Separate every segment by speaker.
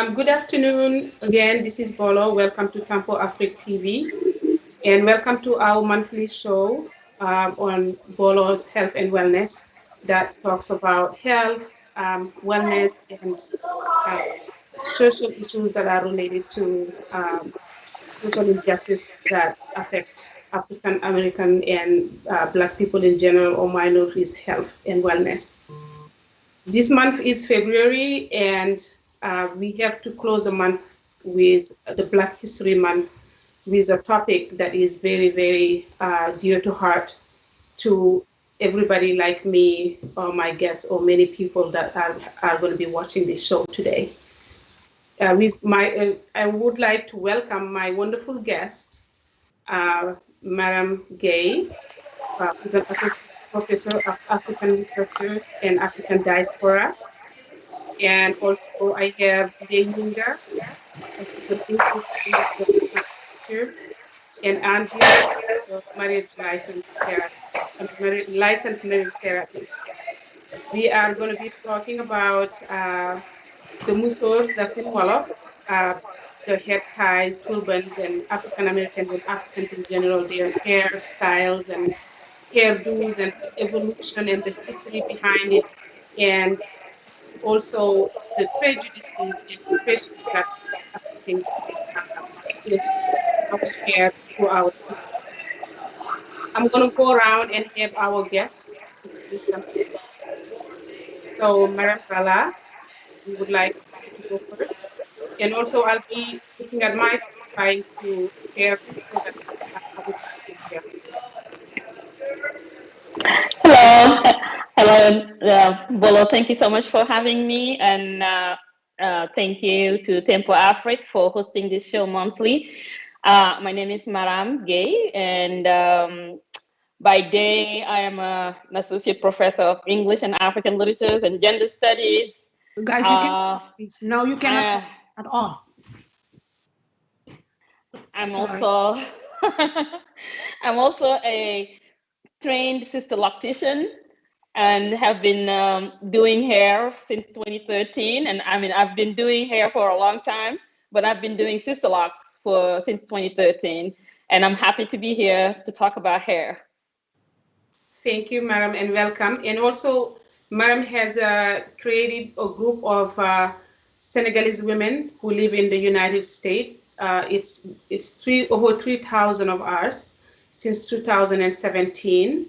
Speaker 1: Good afternoon. Again, this is Bolo. Welcome to Campo Afrique TV, and welcome to our monthly show on Bolo's Health and Wellness that talks about health, wellness, and uh, social issues that are related to social injustice that affect African American and Black people in general or minorities' health and wellness. This month is February, and we have to close the month with the Black History Month with a topic that is very, very dear to heart to everybody like me or my guests or many people that are going to be watching this show today. I would like to welcome my wonderful guest, Madam Gay, who's an associate professor of African literature and African diaspora. And also I have Deninga, who's an English teacher, and Andrea, a licensed marriage therapist. We are going to be talking about the musors, that's in Wolof, the head ties, turbans, and African Americans and Africans in general, their hairstyles and hairdos and evolution and the history behind it, and also the prejudices and impressions that Africans place our hair throughout history. I'm going to go around and have our guests introduce themselves. So, Madam Bala, we would like you to go first. And also, I'll be looking at my phone trying to share it so that other people can hear.
Speaker 2: Hello, hello, Bolo. Thank you so much for having me, and thank you to Tempo Afrique for hosting this show monthly. My name is Maram Gay, and by day I am an associate professor of English and African literatures and gender studies.
Speaker 3: Guys, you can now you cannot at all.
Speaker 2: I'm
Speaker 3: Sorry.
Speaker 2: also I'm also a trained sister loctician and have been doing hair since 2013. And I mean, I've been doing hair for a long time, but I've been doing sister locks for since 2013. And I'm happy to be here to talk about hair.
Speaker 1: Thank you, Madam, and welcome. And also, Madam has created a group of Senegalese women who live in the United States. It's over 3,000 of ours since 2017.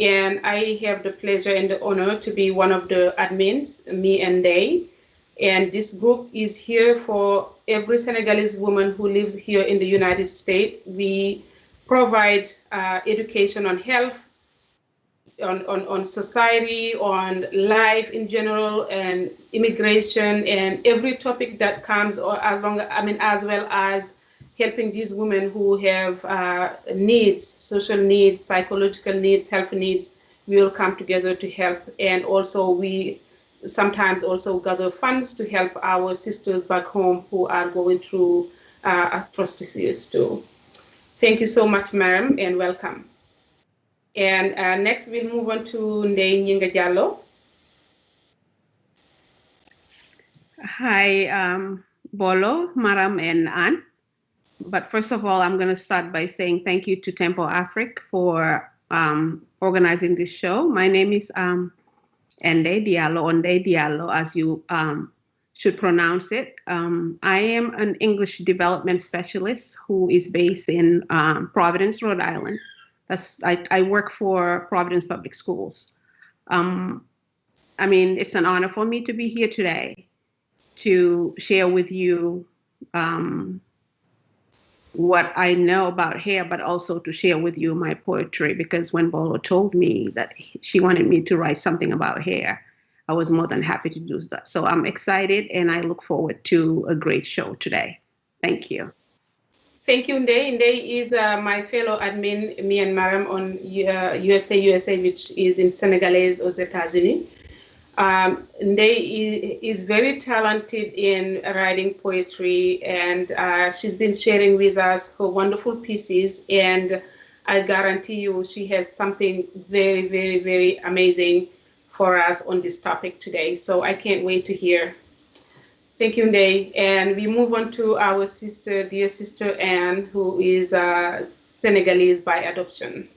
Speaker 1: And I have the pleasure and the honor to be one of the admins, me and they. And this group is here for every Senegalese woman who lives here in the United States. We provide education on health, on society, on life in general, and immigration, and every topic that comes, or as well as helping these women who have needs, social needs, psychological needs, health needs. We will come together to help, and also we sometimes also gather funds to help our sisters back home who are going through atrocities too. Thank you so much, Ma'am, and welcome. And next, we'll move on to Ndeye Nyinga Diallo.
Speaker 3: Hi, Bolo, Maram, and Anne. But first of all, I'm going to start by saying thank you to Tempo Afrique for organizing this show. My name is Ndeye Diallo, as you should pronounce it. I am an English development specialist who is based in Providence, Rhode Island. I work for Providence Public Schools. I mean, it's an honor for me to be here today to share with you what I know about hair, but also to share with you my poetry, because when Bolo told me that she wanted me to write something about hair, I was more than happy to do that. So I'm excited, and I look forward to a great show today. Thank you.
Speaker 1: Thank you, Ndeye. Ndeye is my fellow admin, me and Maram, on USA, which is in Senegalese aux États-Unis. Ndeye is very talented in writing poetry, and she's been sharing with us her wonderful pieces. And I guarantee you she has something very, very, very amazing for us on this topic today. So I can't wait to hear. Thank you, Ndeye. And we move on to our sister, dear sister Anne, who is Senegalese by adoption.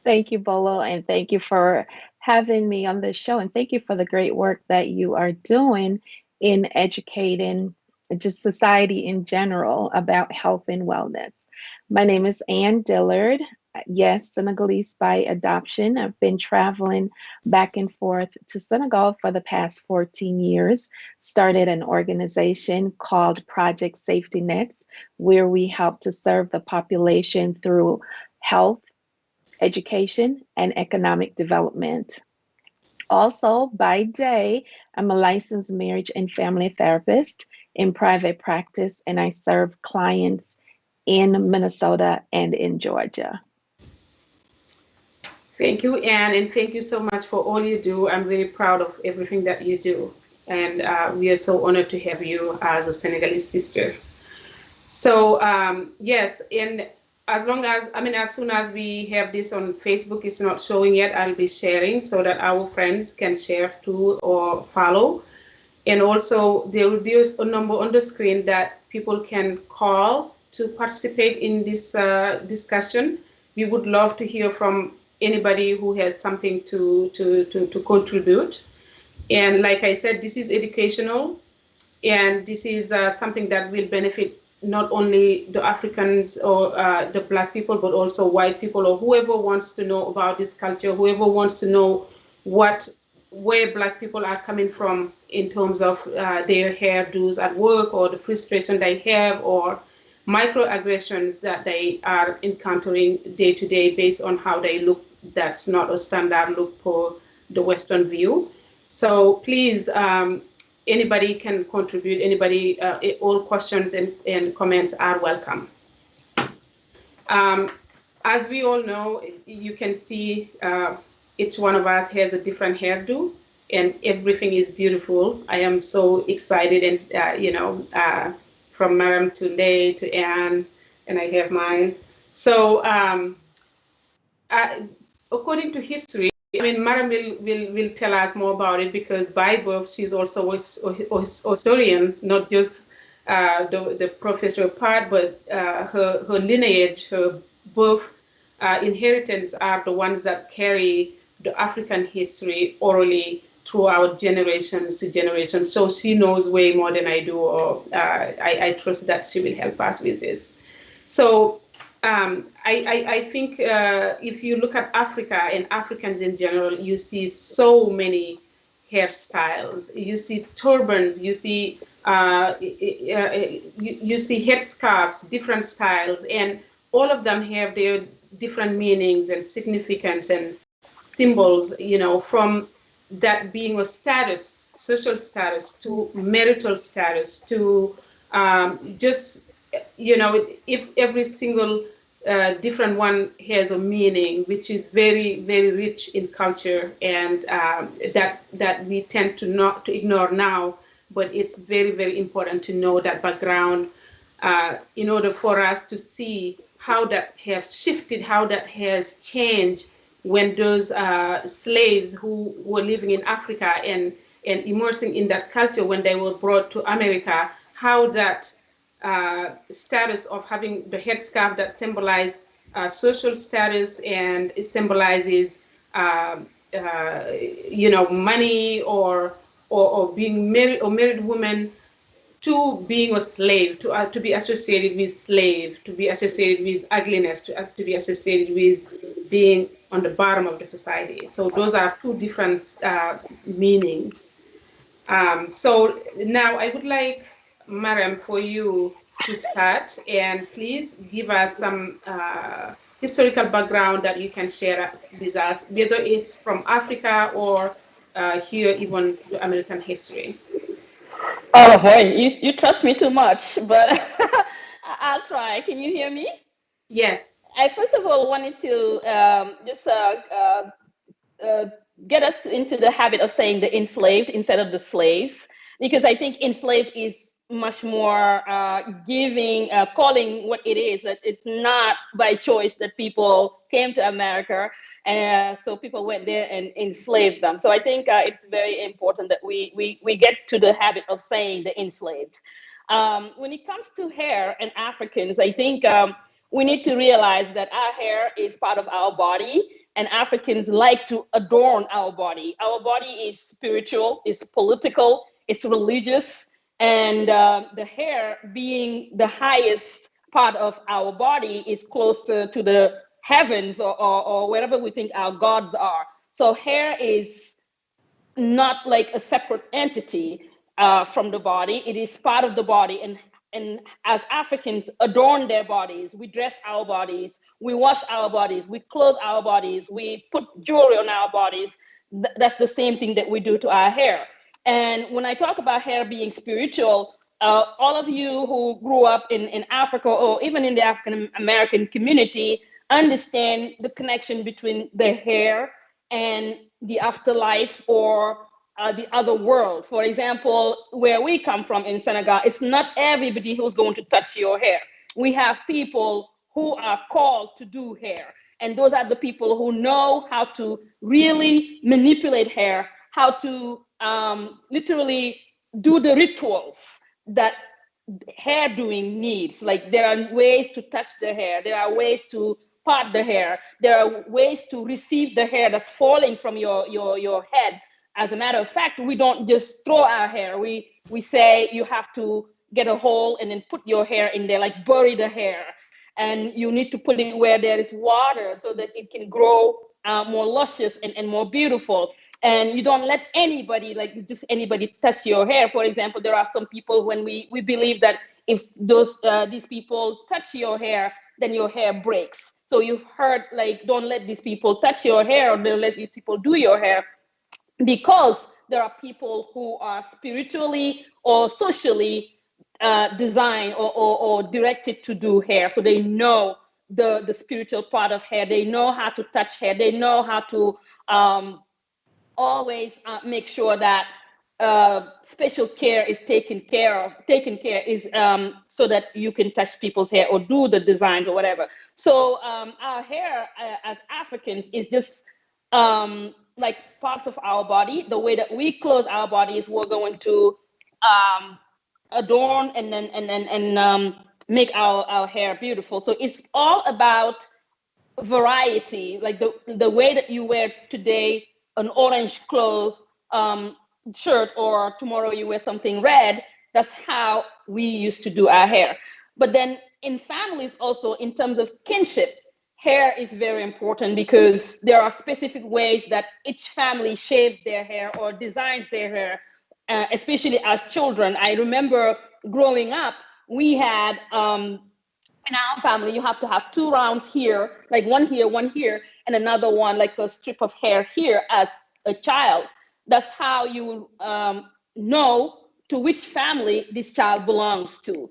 Speaker 4: Thank you, Bolo, and thank you for having me on this show. And thank you for the great work that you are doing in educating just society in general about health and wellness. My name is Ann Dillard. Yes, Senegalese by adoption. I've been traveling back and forth to Senegal for the past 14 years. Started an organization called Project Safety Nets, where we help to serve the population through health, education, and economic development. Also, by day, I'm a licensed marriage and family therapist in private practice, and I serve clients in Minnesota and in Georgia.
Speaker 1: Thank you, Anne, and thank you so much for all you do. I'm very proud of everything that you do. And we are so honored to have you as a Senegalese sister. So, yes, and as soon as we have this on Facebook, it's not showing yet, I'll be sharing so that our friends can share too or follow. And also, there will be a number on the screen that people can call to participate in this discussion. We would love to hear from anybody who has something to contribute. And like I said, this is educational, and this is something that will benefit not only the Africans or the Black people, but also white people or whoever wants to know about this culture, whoever wants to know where Black people are coming from in terms of their hairdos at work, or the frustration they have, or microaggressions that they are encountering day to day based on how they look. That's not a standard look for the Western view. So please, anybody can contribute. Anybody, all questions and comments are welcome. As we all know, you can see each one of us has a different hairdo, and everything is beautiful. I am so excited, and from Maram to Ndeye to Anne, and I have mine. So according to history, Maram will tell us more about it, because by birth she's also a historian, not just the professor part, but her lineage, her birth inheritance are the ones that carry the African history orally throughout generations to generations. So she knows way more than I do, or I trust that she will help us with this. So I think if you look at Africa and Africans in general, you see so many hairstyles. You see turbans. You see you see headscarves, different styles, and all of them have their different meanings and significance and symbols. From that being a status, social status, to marital status, to just if every single different one has a meaning, which is very, very rich in culture, and that we tend to not to ignore now, but it's very, very important to know that background in order for us to see how that has shifted, how that has changed when those slaves who were living in Africa and immersing in that culture, when they were brought to America, how that status of having the headscarf that symbolized social status, and it symbolizes money, or being married, or married woman, to being a slave, to be associated with slave, to be associated with ugliness, to be associated with being on the bottom of the society. So those are two different meanings. So now I would like, Maram, for you to start, and please give us some historical background that you can share with us, whether it's from Africa or here, even the American history.
Speaker 2: Oh boy, you trust me too much, but I'll try. Can you hear me?
Speaker 1: Yes.
Speaker 2: I first of all wanted to just get us into the habit of saying the enslaved instead of the slaves, because I think enslaved is much more giving, calling what it is, that it's not by choice that people came to America. And so people went there and enslaved them. So I think it's very important that we get to the habit of saying the enslaved. When it comes to hair and Africans, I think we need to realize that our hair is part of our body, and Africans like to adorn our body. Our body is spiritual, it's political, it's religious, and the hair, being the highest part of our body, is closer to the heavens, or wherever we think our gods are. So hair is not like a separate entity from the body. It is part of the body. And as Africans adorn their bodies, we dress our bodies, we wash our bodies, we clothe our bodies, we put jewelry on our bodies. That's the same thing that we do to our hair. And when I talk about hair being spiritual, all of you who grew up in Africa, or even in the African American community, understand the connection between the hair and the afterlife, or the other world. For example, where we come from in Senegal, it's not everybody who's going to touch your hair. We have people who are called to do hair. And those are the people who know how to really manipulate hair, how to literally do the rituals that hair doing needs. Like, there are ways to touch the hair, there are ways to part the hair, there are ways to receive the hair that's falling from your head. As a matter of fact, we don't just throw our hair. We say you have to get a hole and then put your hair in there, like bury the hair. And you need to put it where there is water so that it can grow more luscious and more beautiful. And you don't let anybody, like just anybody, touch your hair. For example, there are some people, when we believe that if these people touch your hair, then your hair breaks. So you've heard, like, don't let these people touch your hair, or don't let these people do your hair, because there are people who are spiritually or socially designed or directed to do hair. So they know the spiritual part of hair. They know how to touch hair. They know how to always make sure that special care is taken care is so that you can touch people's hair or do the designs or whatever. So our hair as Africans is just like parts of our body. The way that we clothe our bodies, we're going to adorn and make our hair beautiful. So it's all about variety. Like the way that you wear today an orange cloth shirt, or tomorrow you wear something red, that's how we used to do our hair. But then in families also, in terms of kinship, hair is very important, because there are specific ways that each family shaves their hair or designs their hair, especially as children. I remember growing up, we had in our family, you have to have two rounds here, like one here, and another one, like a strip of hair here as a child. That's how you know to which family this child belongs to.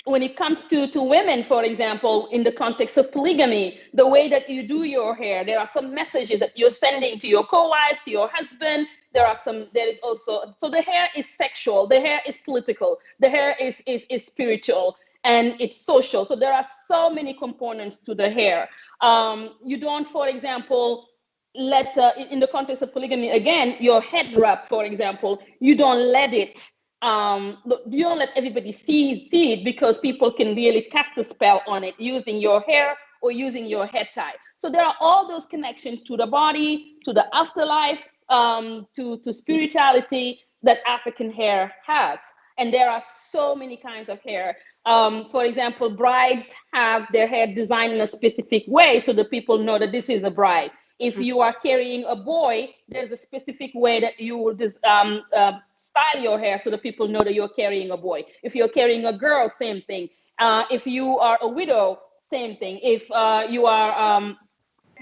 Speaker 2: When it comes to women, for example, in the context of polygamy, the way that you do your hair, there are some messages that you're sending to your co-wives, to your husband. There is also, so the hair is sexual, the hair is political, the hair is spiritual, and it's social. So there are so many components to the hair. You don't, for example, let, in the context of polygamy, again, your head wrap, for example, you don't let it, you don't let everybody see it, because people can really cast a spell on it using your hair or using your head tie. So there are all those connections to the body, to the afterlife, to spirituality that African hair has. And there are so many kinds of hair. For example, brides have their hair designed in a specific way so that people know that this is a bride. If you are carrying a boy, there's a specific way that you will just style your hair so that people know that you're carrying a boy. If you're carrying a girl, same thing. If you are a widow, same thing. If you are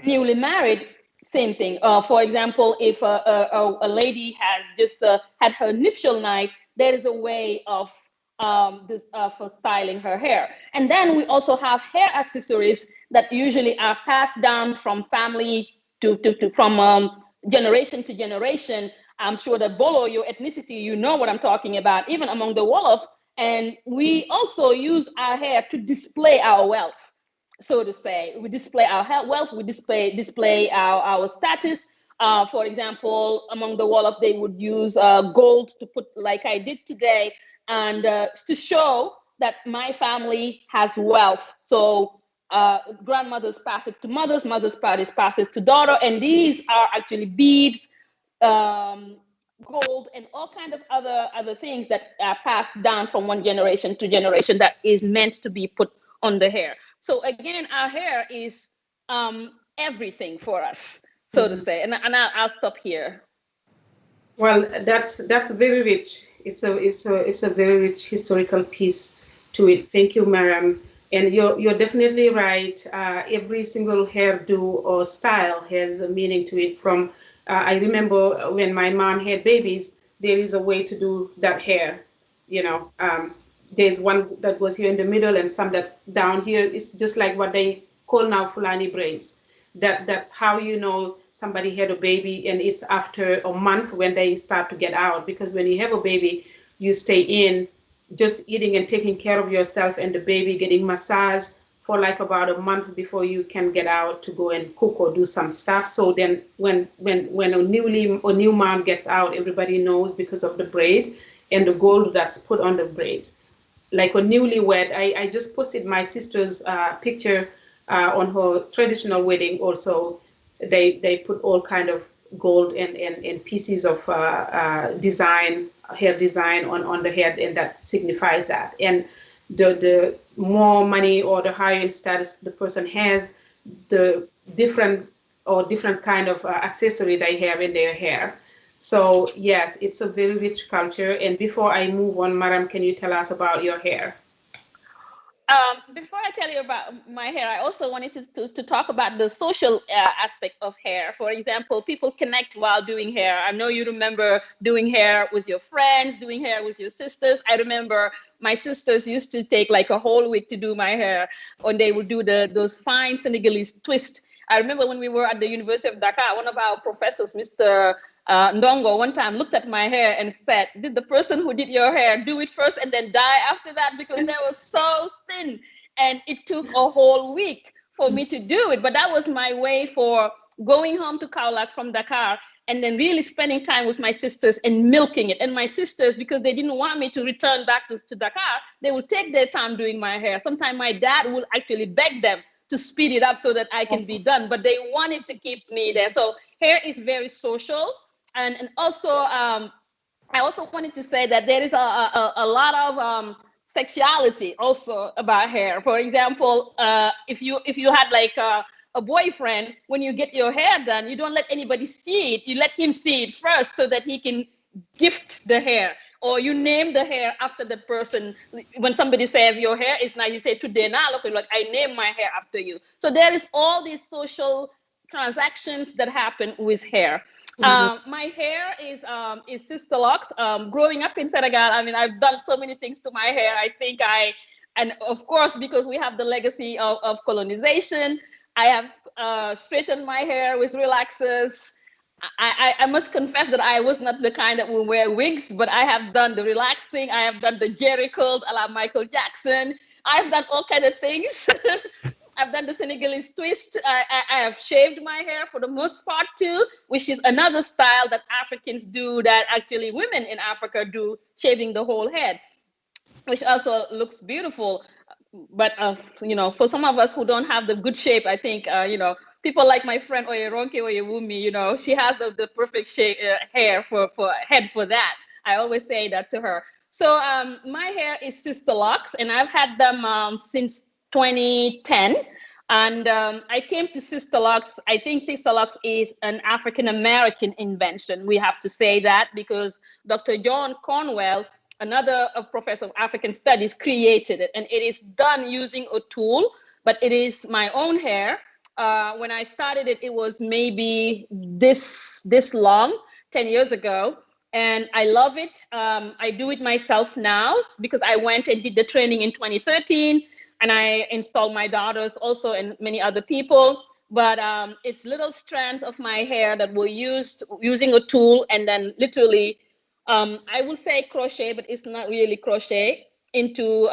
Speaker 2: newly married, same thing. For example, if a lady has just had her nuptial night, there is a way of for styling her hair. And then we also have hair accessories that usually are passed down from family from generation to generation. I'm sure that Bolo, your ethnicity, you know what I'm talking about, even among the Wolof. And we also use our hair to display our wealth, so to say. We display our wealth, we display our status. For example, among the Wolof, they would use gold to put, like I did today, and to show that my family has wealth. So grandmothers pass it to mothers, mothers pass it to daughter, and these are actually beads, gold, and all kind of other things that are passed down from one generation to generation that is meant to be put on the hair. So again, our hair is everything for us, so to say. And I'll stop here.
Speaker 1: Well, that's very rich. It's a very rich historical piece to it. Thank you, Mariam. And you're definitely right. Every single hairdo or style has a meaning to it. From I remember when my mom had babies, there is a way to do that hair. You know, there's one that goes here in the middle and some that down here. It's just like what they call now Fulani braids. That's how you know somebody had a baby, and it's after a month when they start to get out. Because when you have a baby, you stay in just eating and taking care of yourself and the baby, getting massage for like about a month before you can get out to go and cook or do some stuff. So then when a new mom gets out, everybody knows because of the braid and the gold that's put on the braid. Like a newlywed, I just posted my sister's picture on her traditional wedding. Also, they put all kind of gold and pieces of design, hair design on the head, and that signifies that. And the more money or the higher in status the person has, the different kind of accessory they have in their hair. So yes, it's a very rich culture. And before I move on, Maram, can you tell us about your hair?
Speaker 2: Before I tell you about my hair, I also wanted to talk about the social aspect of hair. For example, people connect while doing hair. I know you remember doing hair with your friends, doing hair with your sisters. I remember my sisters used to take like a whole week to do my hair, and they would do those fine Senegalese twist. I remember when we were at the University of Dakar, one of our professors, Mr. Ndongo, one time looked at my hair and said, "Did the person who did your hair do it first and then die after that?" Because they were so thin, and it took a whole week for me to do it. But that was my way for going home to Kaolack from Dakar and then really spending time with my sisters and milking it. And my sisters, because they didn't want me to return back to Dakar, they would take their time doing my hair. Sometimes my dad would actually beg them to speed it up so that I can be done, but they wanted to keep me there. So hair is very social. And also, I also wanted to say that there is a lot of sexuality also about hair. For example, if you had like a boyfriend, when you get your hair done, you don't let anybody see it. You let him see it first so that he can gift the hair. Or you name the hair after the person. When somebody says your hair is nice, you say today now, look, like I name my hair after you. So there is all these social transactions that happen with hair. My hair is sister locks. Growing up in Senegal, I mean, I've done so many things to my hair. And of course, because we have the legacy of colonization, I have straightened my hair with relaxers. I must confess that I was not the kind that will wear wigs, but I have done the relaxing. I have done the Jerry curl a la Michael Jackson. I've done all kind of things. I've done the Senegalese twist. I have shaved my hair for the most part too, which is another style that Africans do that actually women in Africa do, shaving the whole head, which also looks beautiful. But, for some of us who don't have the good shape, I think, people like my friend Oyeronke Oyewumi, she has the perfect shape, hair for head for that. I always say that to her. So my hair is sister locks, and I've had them since 2010. And I came to sister locks. I think sister locks is an African-American invention. We have to say that because Dr. John Cornwell, another professor of African studies, created it. And it is done using a tool, but it is my own hair. When I started it, it was maybe this long, 10 years ago. And I love it. I do it myself now because I went and did the training in 2013. And I installed my daughters also and many other people. but it's little strands of my hair that were used using a tool, and then literally, I would say crochet, but it's not really crochet, into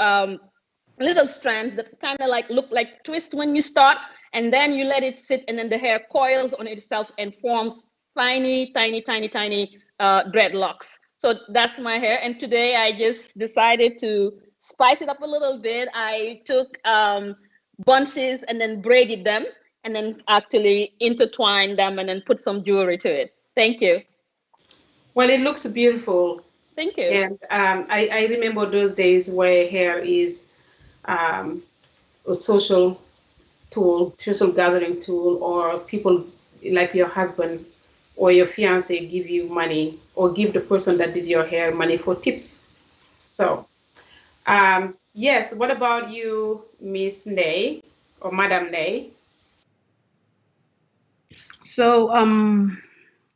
Speaker 2: little strands that kind of like look like twist when you start, and then you let it sit, and then the hair coils on itself and forms tiny, tiny, tiny, tiny dreadlocks. So that's my hair. And today I just decided to spice it up a little bit. I took bunches and then braided them, and then actually intertwined them, and then put some jewelry to it. Thank you.
Speaker 1: Well, it looks beautiful.
Speaker 2: Thank you.
Speaker 1: And I remember those days where hair is um, a social tool, social gathering tool, or people like your husband or your fiance give you money, or give the person that did your hair money for tips. So, yes, what about you, Miss Ney or Madam Ney?
Speaker 3: So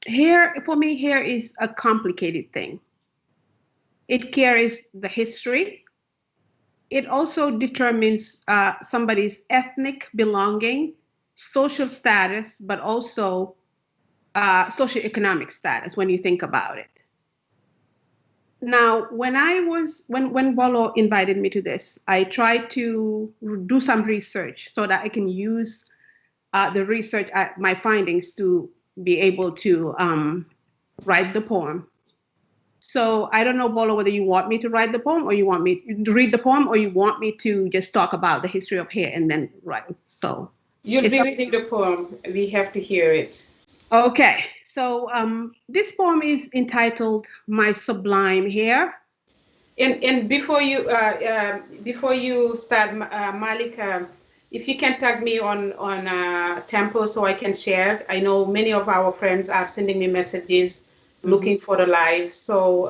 Speaker 3: hair, for me, hair is a complicated thing. It carries the history. It also determines somebody's ethnic belonging, social status, but also socioeconomic status when you think about it. Now, when Bolo invited me to this, I tried to do some research so that I can use the research, my findings, to be able to write the poem. So I don't know, Bolo, whether you want me to write the poem, or you want me to read the poem, or you want me to just talk about the history of hair and then write. So
Speaker 1: You'll be reading the poem. We have to hear it.
Speaker 3: okay. So this poem is entitled "My Sublime Hair."
Speaker 1: And before you start, Malik, if you can tag me on Tempo so I can share. I know many of our friends are sending me messages looking for the live, so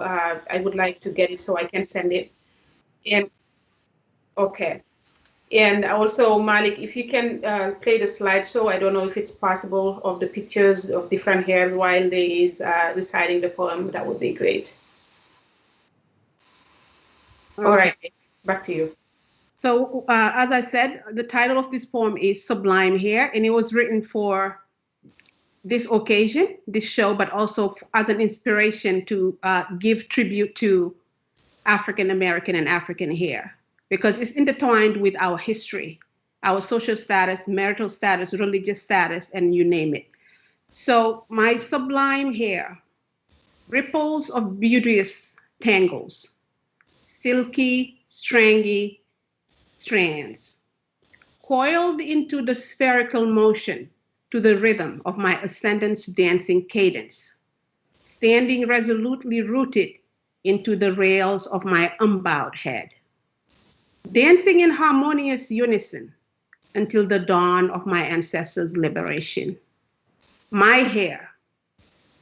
Speaker 1: I would like to get it so I can send it. And okay. And also, Malik, if you can play the slideshow, I don't know if it's possible, of the pictures of different hairs while they is reciting the poem, that would be great. All right, back to you.
Speaker 3: So as I said, the title of this poem is Sublime Hair, and it was written for this occasion, this show, but also as an inspiration to give tribute to African American and African hair, because it's intertwined with our history, our social status, marital status, religious status, and you name it. So my sublime hair, ripples of beauteous tangles, silky, strangy strands, coiled into the spherical motion to the rhythm of my ascendant's dancing cadence, standing resolutely rooted into the rails of my unbowed head, dancing in harmonious unison until the dawn of my ancestors' liberation. My hair,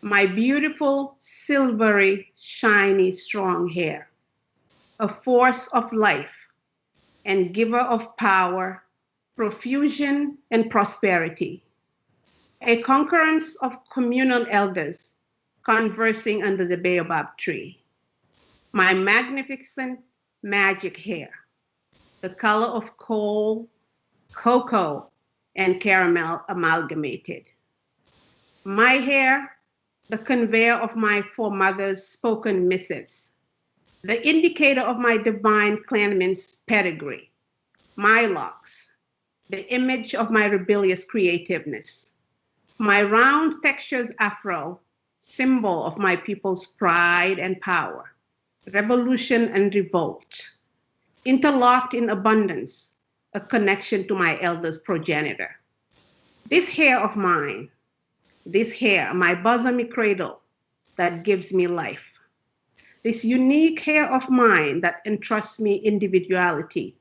Speaker 3: my beautiful, silvery, shiny, strong hair, a force of life and giver of power, profusion, and prosperity, a concurrence of communal elders conversing under the baobab tree. My magnificent magic hair, the color of coal, cocoa, and caramel amalgamated. My hair, the conveyor of my foremothers' spoken missives, the indicator of my divine clansman's pedigree. My locks, the image of my rebellious creativeness. My round textured afro, symbol of my people's pride and power, revolution and revolt. Interlocked in abundance, a connection to my elders' progenitor. This hair of mine, this hair, my bosomy cradle that gives me life. This unique hair of mine that entrusts me individuality,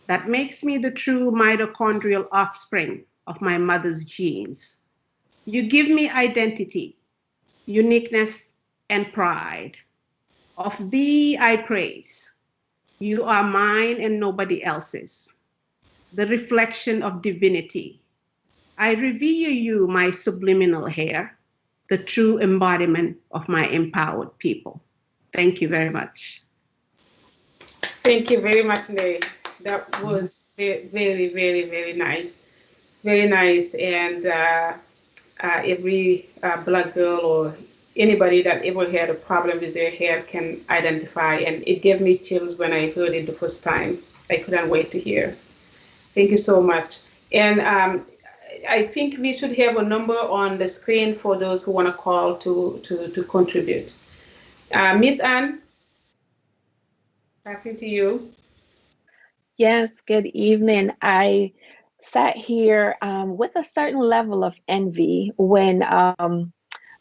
Speaker 3: that makes me the true mitochondrial offspring of my mother's genes. You give me identity, uniqueness, and pride. Of thee I praise. You are mine and nobody else's, the reflection of divinity. I revere you, my subliminal hair, the true embodiment of my empowered people. Thank you very much.
Speaker 1: Thank you very much, Ney. That was very, very, very, very nice. Very nice. And every black girl or anybody that ever had a problem with their hair can identify. And it gave me chills when I heard it the first time. I couldn't wait to hear. Thank you so much. And I think we should have a number on the screen for those who want to call to contribute. Miss Anne, passing to you.
Speaker 4: Yes, good evening. I sat here with a certain level of envy when
Speaker 1: Thanks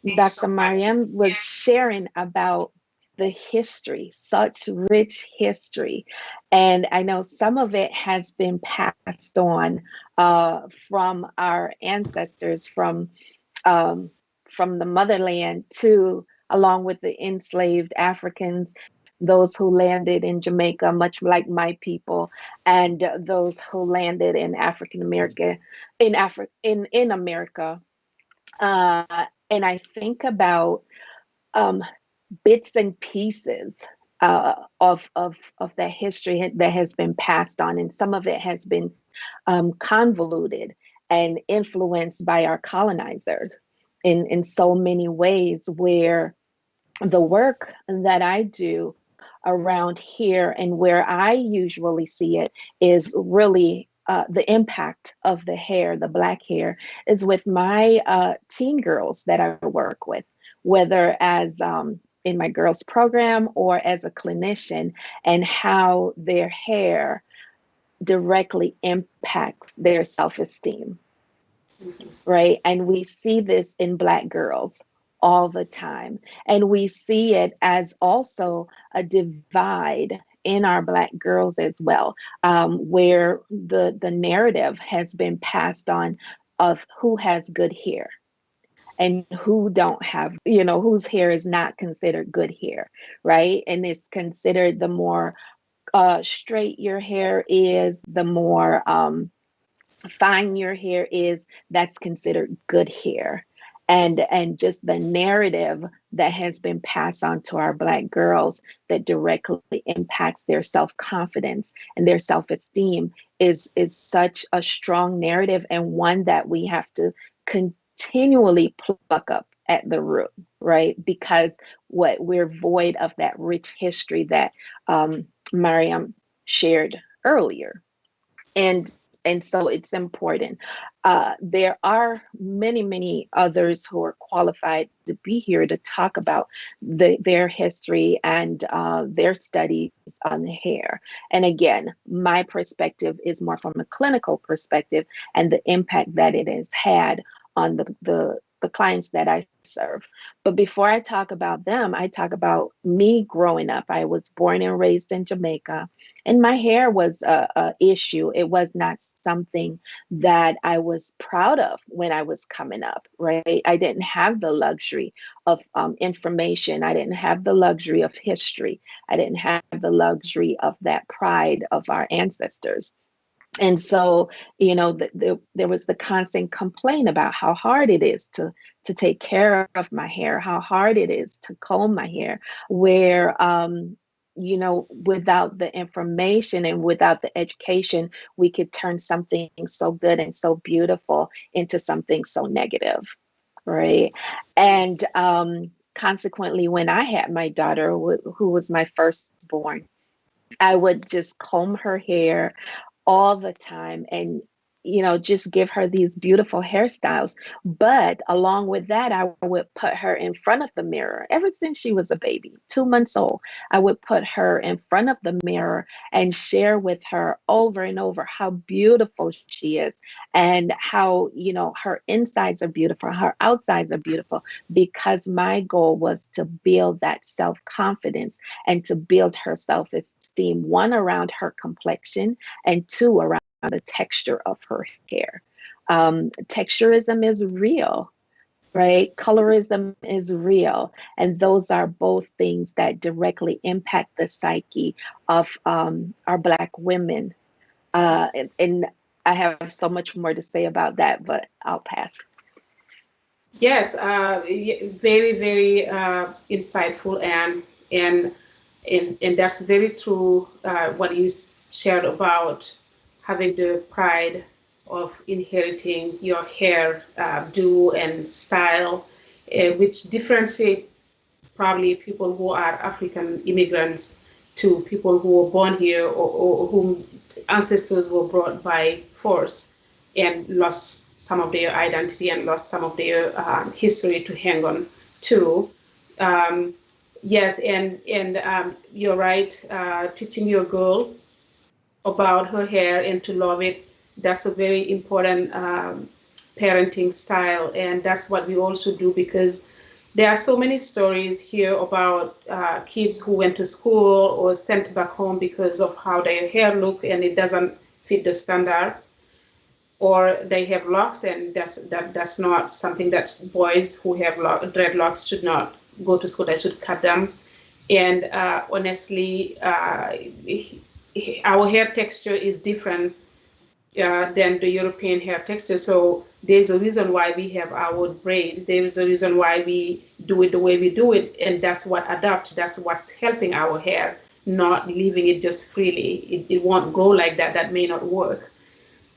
Speaker 1: so
Speaker 4: Dr.
Speaker 1: much.
Speaker 4: Mariam was sharing about the history, such rich history. And I know some of it has been passed on from our ancestors, um, from the motherland to, along with the enslaved Africans, those who landed in Jamaica, much like my people, and those who landed in African America, in America. And I think about um, bits and pieces of that history that has been passed on, and some of it has been convoluted and influenced by our colonizers in so many ways, where the work that I do around here and where I usually see it is really the impact of the hair, the black hair, is with my teen girls that I work with, whether as in my girls program or as a clinician, and how their hair directly impacts their self-esteem,
Speaker 1: Mhm.
Speaker 4: right? And we see this in Black girls all the time. And we see it as also a divide in our Black girls as well, where the narrative has been passed on of who has good hair and who don't have, whose hair is not considered good hair, right? And it's considered the more straight your hair is, the more fine your hair is, that's considered good hair. And just the narrative that has been passed on to our Black girls that directly impacts their self-confidence and their self-esteem is such a strong narrative, and one that we have to continually pluck up at the root, right? Because what we're void of that rich history that Mariam shared earlier. And so it's important. There are many others who are qualified to be here to talk about their history and their studies on the hair. And again, my perspective is more from a clinical perspective and the impact that it has had on the clients that I serve. But before I talk about them, I talk about me growing up. I was born and raised in Jamaica, and my hair was a issue. It was not something that I was proud of when I was coming up, right? I didn't have the luxury of information. I didn't have the luxury of history. I didn't have the luxury of that pride of our ancestors. And so, there was the constant complaint about how hard it is to take care of my hair, how hard it is to comb my hair, where without the information and without the education, we could turn something so good and so beautiful into something so negative, right? And consequently, when I had my daughter, who was my firstborn, I would just comb her hair all the time and just give her these beautiful hairstyles. But along with that, I would put her in front of the mirror. Ever since she was a baby, 2 months old, I would put her in front of the mirror and share with her over and over how beautiful she is, and how her insides are beautiful, her outsides are beautiful, because my goal was to build that self-confidence and to build her self-esteem, one, around her complexion, and two, around the texture of her hair. Texturism is real, right? Colorism is real. And those are both things that directly impact the psyche of our Black women. And I have so much more to say about that, but I'll pass.
Speaker 1: Yes, very, very insightful, and that's very true. What you shared about having the pride of inheriting your hair do and style, which differentiate probably people who are African immigrants to people who were born here or whom ancestors were brought by force and lost some of their identity and lost some of their history to hang on to. Yes, and you're right. Teaching your girl about her hair and to love it, that's a very important parenting style, and that's what we also do because there are so many stories here about kids who went to school or sent back home because of how their hair look and it doesn't fit the standard, or they have locks and that's not something that boys who have dreadlocks should not go to school. They should cut them. And honestly, our hair texture is different than the European hair texture. So there's a reason why we have our braids. There is a reason why we do it the way we do it, and that's what adapts. That's what's helping our hair, not leaving it just freely. It won't grow like that. That may not work.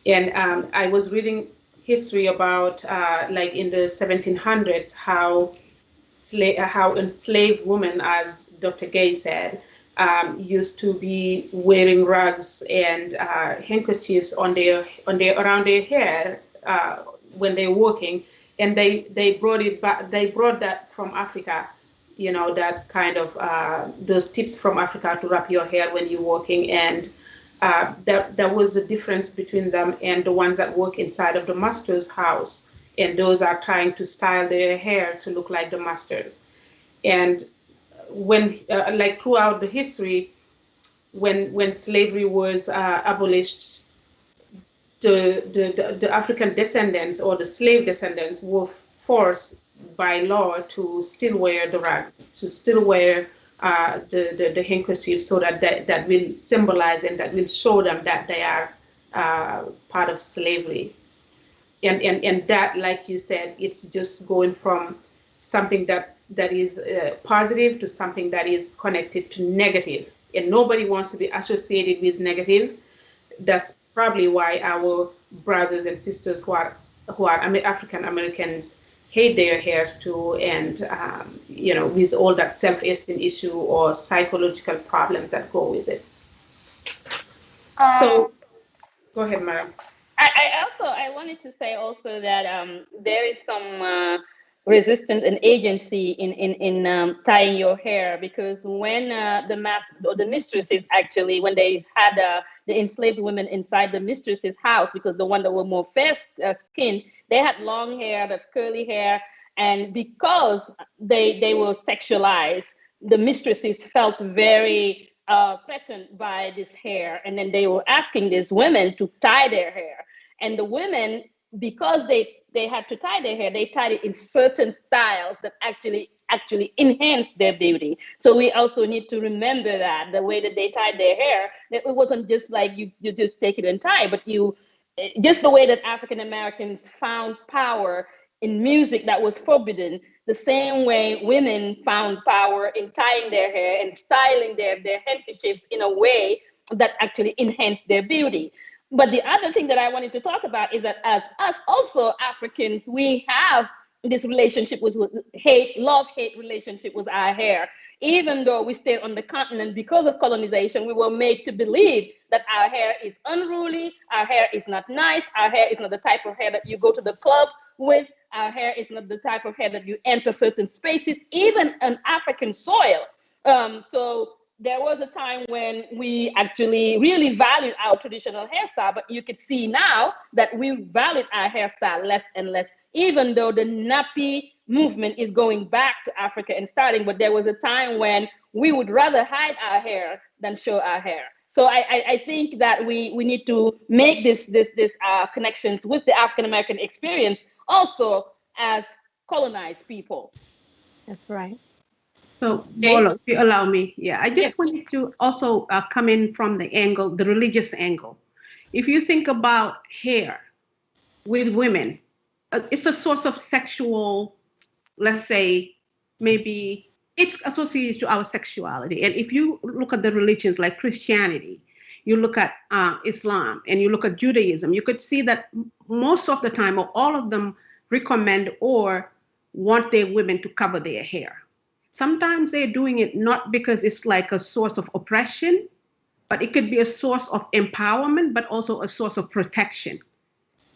Speaker 1: And I was reading history about like in the 1700s how enslaved women, as Dr. Gay said, used to be wearing rugs and handkerchiefs on their around their hair when they're walking, and they brought it back. They brought that from Africa, you know, that kind of those tips from Africa to wrap your hair when you're walking, and that was the difference between them and the ones that work inside of the master's house, and those are trying to style their hair to look like the masters. And when like throughout the history, when slavery was abolished, the African descendants or the slave descendants were forced by law to still wear the rags, to still wear the handkerchief, so that will symbolize and that will show them that they are part of slavery. And that, like you said, it's just going from something that is positive to something that is connected to negative. And nobody wants to be associated with negative. That's probably why our brothers and sisters who are African Americans hate their hairs too, and you know, with all that self-esteem issue or psychological problems that go with it. So go ahead, Mara.
Speaker 2: I wanted to say also that there is some resistance and agency in tying your hair, because when the mistresses, actually, when they had the enslaved women inside the mistresses' house, because the one that were more fair skinned, they had long hair, that's curly hair, and because they were sexualized, the mistresses felt very threatened by this hair, and then they were asking these women to tie their hair. And the women, because they had to tie their hair, they tied it in certain styles that actually enhanced their beauty. So we also need to remember that the way that they tied their hair, that it wasn't just like you just take it and tie, but just the way that African Americans found power in music that was forbidden, the same way women found power in tying their hair and styling their handkerchiefs in a way that actually enhanced their beauty. But the other thing that I wanted to talk about is that as us also Africans, we have this relationship with love-hate relationship with our hair. Even though we stayed on the continent because of colonization, we were made to believe that our hair is unruly, our hair is not nice, our hair is not the type of hair that you go to the club with, our hair is not the type of hair that you enter certain spaces, even on African soil. So there was a time when we actually really valued our traditional hairstyle, but you could see now that we value our hairstyle less and less, even though the nappy movement is going back to Africa and starting. But there was a time when we would rather hide our hair than show our hair. So I think that we need to make this connections with the African American experience also as colonized people.
Speaker 4: That's right.
Speaker 3: So, Bolo, if you allow me, I just
Speaker 1: Yes.
Speaker 3: wanted to also come in from the religious angle. If you think about hair with women, it's a source of sexual, let's say, maybe it's associated to our sexuality. And if you look at the religions like Christianity, you look at Islam, and you look at Judaism, you could see that most of the time, or all of them, recommend or want their women to cover their hair. Sometimes they're doing it not because it's like a source of oppression, but it could be a source of empowerment, but also a source of protection.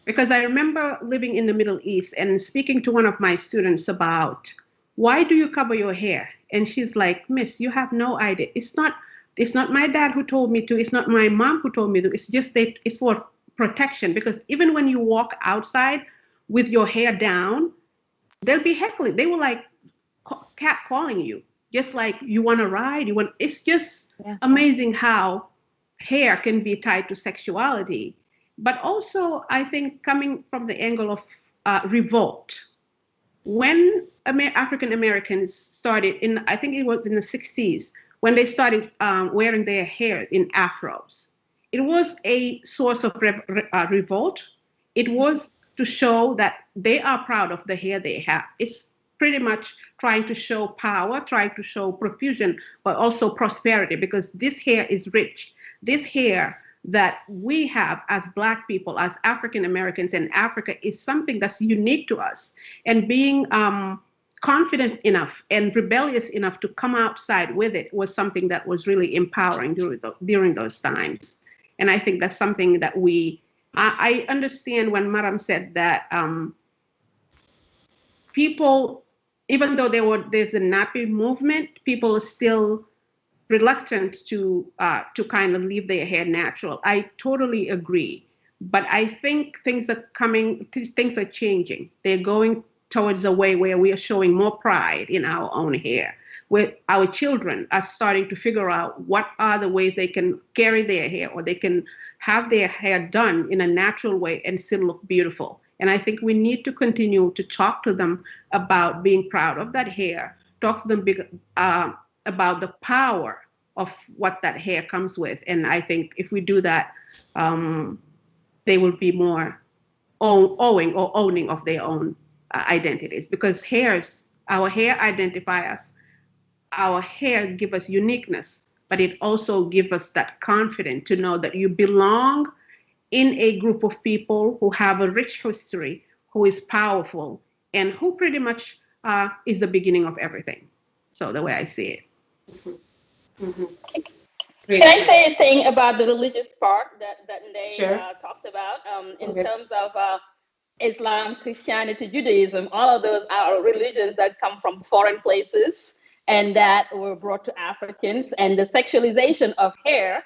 Speaker 3: Because I remember living in the Middle East and speaking to one of my students about, why do you cover your hair? And she's like, Miss, you have no idea. It's not my dad who told me to. It's not my mom who told me to. It's just that it's for protection. Because even when you walk outside with your hair down, they'll be heckling. They will like cat calling you, just like you want to ride. It's just amazing how hair can be tied to sexuality. But also, I think coming from the angle of revolt, when African Americans started I think it was in the 60s, when they started wearing their hair in afros, it was a source of revolt. It was to show that they are proud of the hair they have. It's pretty much trying to show power, trying to show profusion, but also prosperity, because this hair is rich. This hair that we have as Black people, as African Americans in Africa, is something that's unique to us. And being confident enough and rebellious enough to come outside with it was something that was really empowering during those times. And I think that's something that I understand when Maram said that people, even though there's a nappy movement, people are still reluctant to kind of leave their hair natural. I totally agree. But I think things are changing. They're going towards a way where we are showing more pride in our own hair, where our children are starting to figure out what are the ways they can carry their hair, or they can have their hair done in a natural way and still look beautiful. And I think we need to continue to talk to them about being proud of that hair, talk to them about the power of what that hair comes with. And I think if we do that, they will be more owning of their own identities, because our hair identify us. Our hair give us uniqueness, but it also gives us that confidence to know that you belong in a group of people who have a rich history, who is powerful, and who pretty much is the beginning of everything. So the way I see it.
Speaker 1: Mm-hmm. Mm-hmm.
Speaker 2: Can I say a thing about the religious part that they
Speaker 1: Sure.
Speaker 2: talked about in terms of Islam, Christianity, Judaism? All of those are religions that come from foreign places and that were brought to Africans. And the sexualization of hair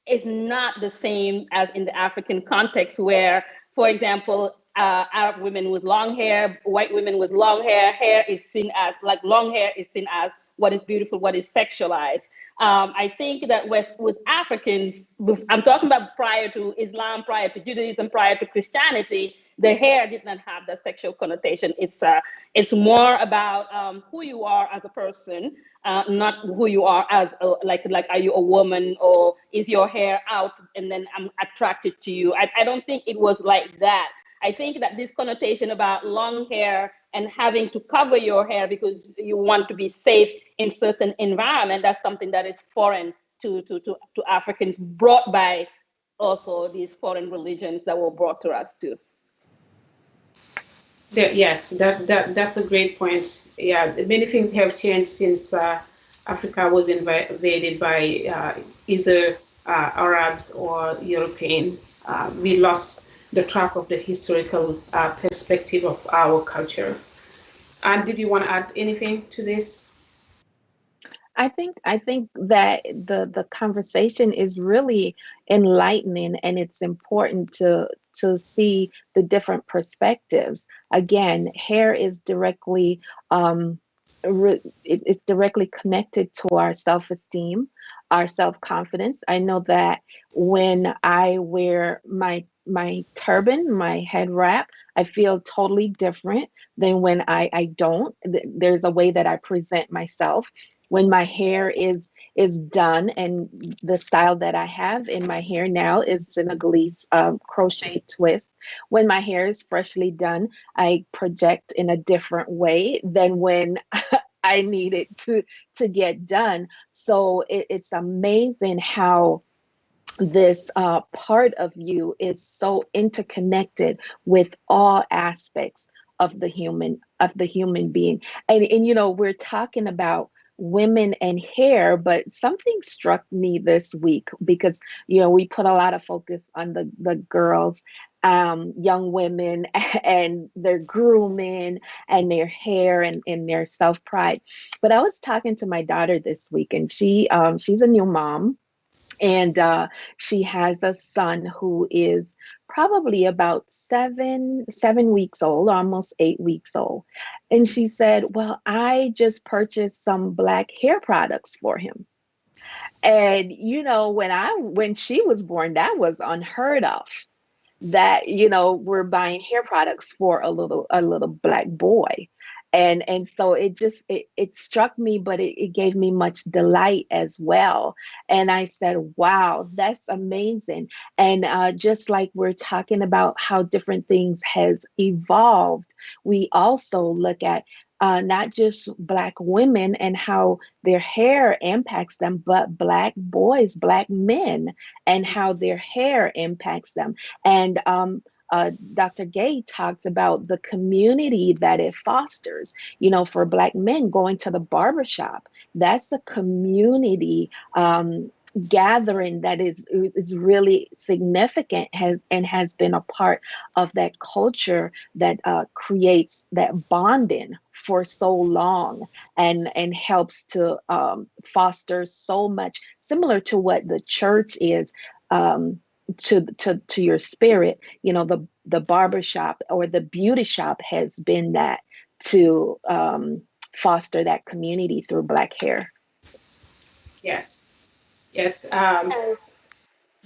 Speaker 2: is not the same as in the African context, where, for example, Arab women with long hair, white women with long hair is seen as, like, long hair is seen as what is beautiful, what is sexualized. I think that with Africans, I'm talking about prior to Islam, prior to Judaism, prior to Christianity, the hair did not have that sexual connotation. It's more about who you are as a person, not who you are as like are you a woman, or is your hair out and then I'm attracted to you. I don't think it was like that. I think that this connotation about long hair and having to cover your hair because you want to be safe in certain environment, that's something that is foreign to Africans, brought by also these foreign religions that were brought to us too.
Speaker 1: Yes, that's a great point. Yeah, many things have changed since Africa was invaded by either Arabs or European. We lost the track of the historical perspective of our culture. And did you want to add anything to this?
Speaker 4: I think that the conversation is really enlightening, and it's important to see the different perspectives. Again, hair is directly it's directly connected to our self-esteem, our self-confidence. I know that when I wear my turban, my head wrap, I feel totally different than when I don't. There's a way that I present myself. When my hair is done, and the style that I have in my hair now is Senegalese crochet twist. When my hair is freshly done, I project in a different way than when I need it to get done. So it's amazing how this part of you is so interconnected with all aspects of the human being. And you know, we're talking about women and hair, but something struck me this week because you know we put a lot of focus on the girls, young women and their grooming and their hair and their self-pride. But I was talking to my daughter this week, and she's a new mom, and she has a son who is probably about seven weeks old, almost 8 weeks old. And she said, well, I just purchased some black hair products for him. And you know, when she was born, that was unheard of, that you know we're buying hair products for a little black boy. And so it struck me, but it gave me much delight as well. And I said, wow, that's amazing. And just like we're talking about how different things has evolved, we also look at not just black women and how their hair impacts them, but black boys, black men, and how their hair impacts them. And Dr. Gay talked about the community that it fosters. You know, for Black men going to the barbershop, that's a community gathering that is really significant, has been a part of that culture that creates that bonding for so long, and helps to foster so much similar to what the church is, to your spirit. You know, the barber shop or the beauty shop has been that to foster that community through black hair.
Speaker 1: Yes, yes.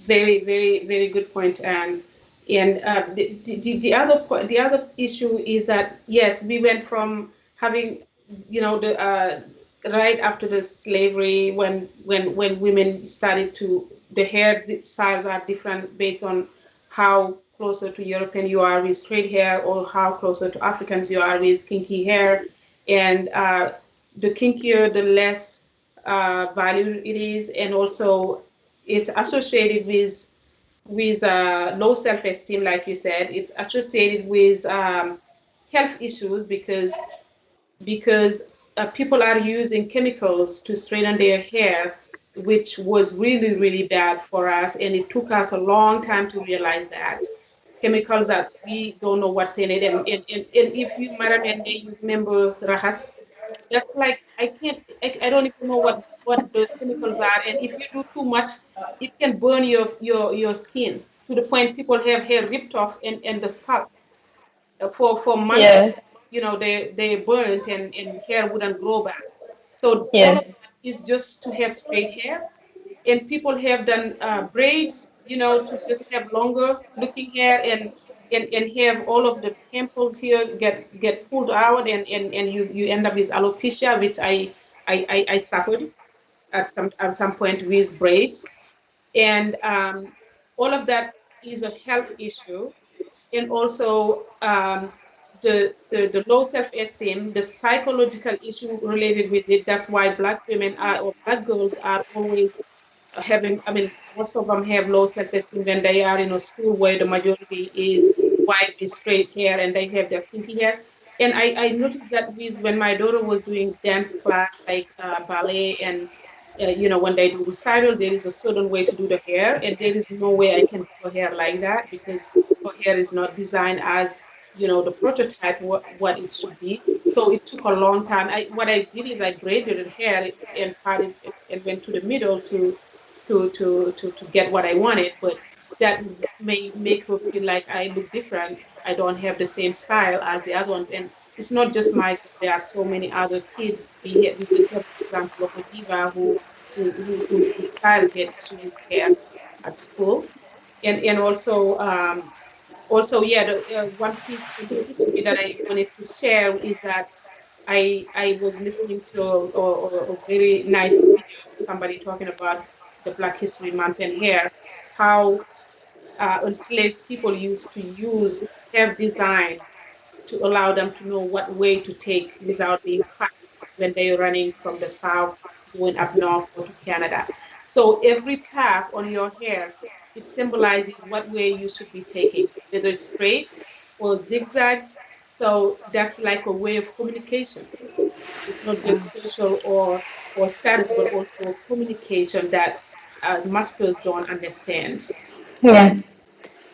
Speaker 1: Very, very, very good point. And the other point, the other issue is that yes, we went from having, the right after the slavery, when women started to, the hair styles are different based on how closer to European you are with straight hair, or how closer to Africans you are with kinky hair. And the kinkier, the less valued it is, and also it's associated with low self-esteem, like you said. It's associated with health issues, because people are using chemicals to straighten their hair, which was really, really bad for us. And it took us a long time to realize that chemicals that we don't know what's in it. And if you, Madam, and you remember Rahas, that's like, I don't even know what those chemicals are. And if you do too much, it can burn your skin to the point people have hair ripped off and the scalp for months.
Speaker 2: Yeah.
Speaker 1: They burnt, and hair wouldn't grow back. So all
Speaker 2: Yeah.
Speaker 1: of that is just to have straight hair. And people have done braids, to just have longer looking hair, and have all of the pimples here get pulled out, and you end up with alopecia, which I suffered at some point with braids. And all of that is a health issue. And also the low self-esteem, the psychological issue related with it. That's why Black women are, or Black girls are always having, I mean, most of them have low self-esteem when they are in a school where the majority is white with straight hair, and they have their kinky hair. And I noticed that with when my daughter was doing dance class, like ballet, and when they do recital, there is a certain way to do the hair, and there is no way I can do her hair like that, because her hair is not designed as the prototype what it should be. So it took a long time. What I did is I braided her hair and parted and went to the middle to get what I wanted. But that may make her feel like I look different. I don't have the same style as the other ones. And it's not just my, there are so many other kids. We just have the example of a diva whose child had issue with hair at school. And also, yeah, one piece of the history that I wanted to share is that I was listening to a very nice video, somebody talking about the Black History Month and hair, how enslaved people used to use hair design to allow them to know what way to take without being cut when they're running from the south going up north or to Canada. So every path on your hair, it symbolizes what way you should be taking, whether it's straight or zigzags. So that's like a way of communication. It's not just social or status, but also communication that masters don't understand.
Speaker 2: Yeah.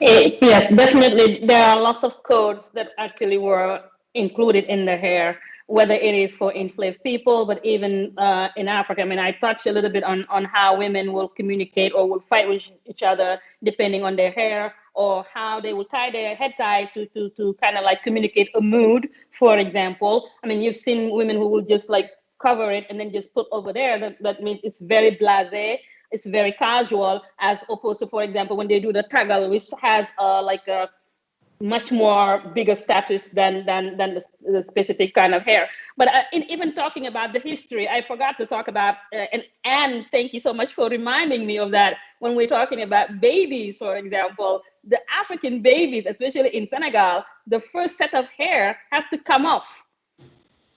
Speaker 2: Yes, definitely. There are lots of codes that actually were included in the hair, whether it is for enslaved people, but even in Africa. I mean, I touched a little bit on how women will communicate or will fight with each other depending on their hair, or how they will tie their head tie to kind of like communicate a mood, for example. I mean, you've seen women who will just like cover it and then just put over there. That means it's very blasé, it's very casual, as opposed to, for example, when they do the tagal, which has like a much more bigger status than the specific kind of hair. But in even talking about the history, I forgot to talk about and thank you so much for reminding me of that. When we're talking about babies, for example, the African babies, especially in Senegal, the first set of hair has to come off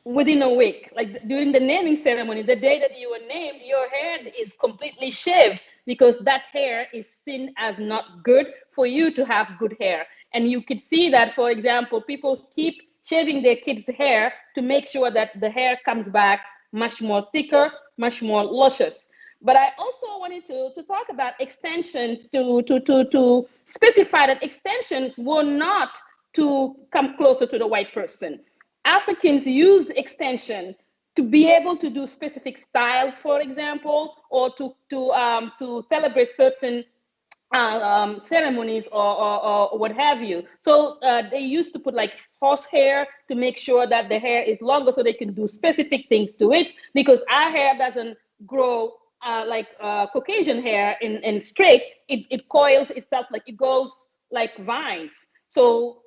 Speaker 2: within a week. Like during the naming ceremony, the day that you were named, your hair is completely shaved, because that hair is seen as not good for you to have good hair. And you could see that, for example, people keep shaving their kids' hair to make sure that the hair comes back much more thicker, much more luscious. But I also wanted to talk about extensions, to specify that extensions were not to come closer to the white person. Africans used extension to be able to do specific styles, for example, or to celebrate certain ceremonies, or what have you. So they used to put like horsehair to make sure that the hair is longer so they can do specific things to it, because our hair doesn't grow like Caucasian hair in straight. It coils itself, like it goes like vines. So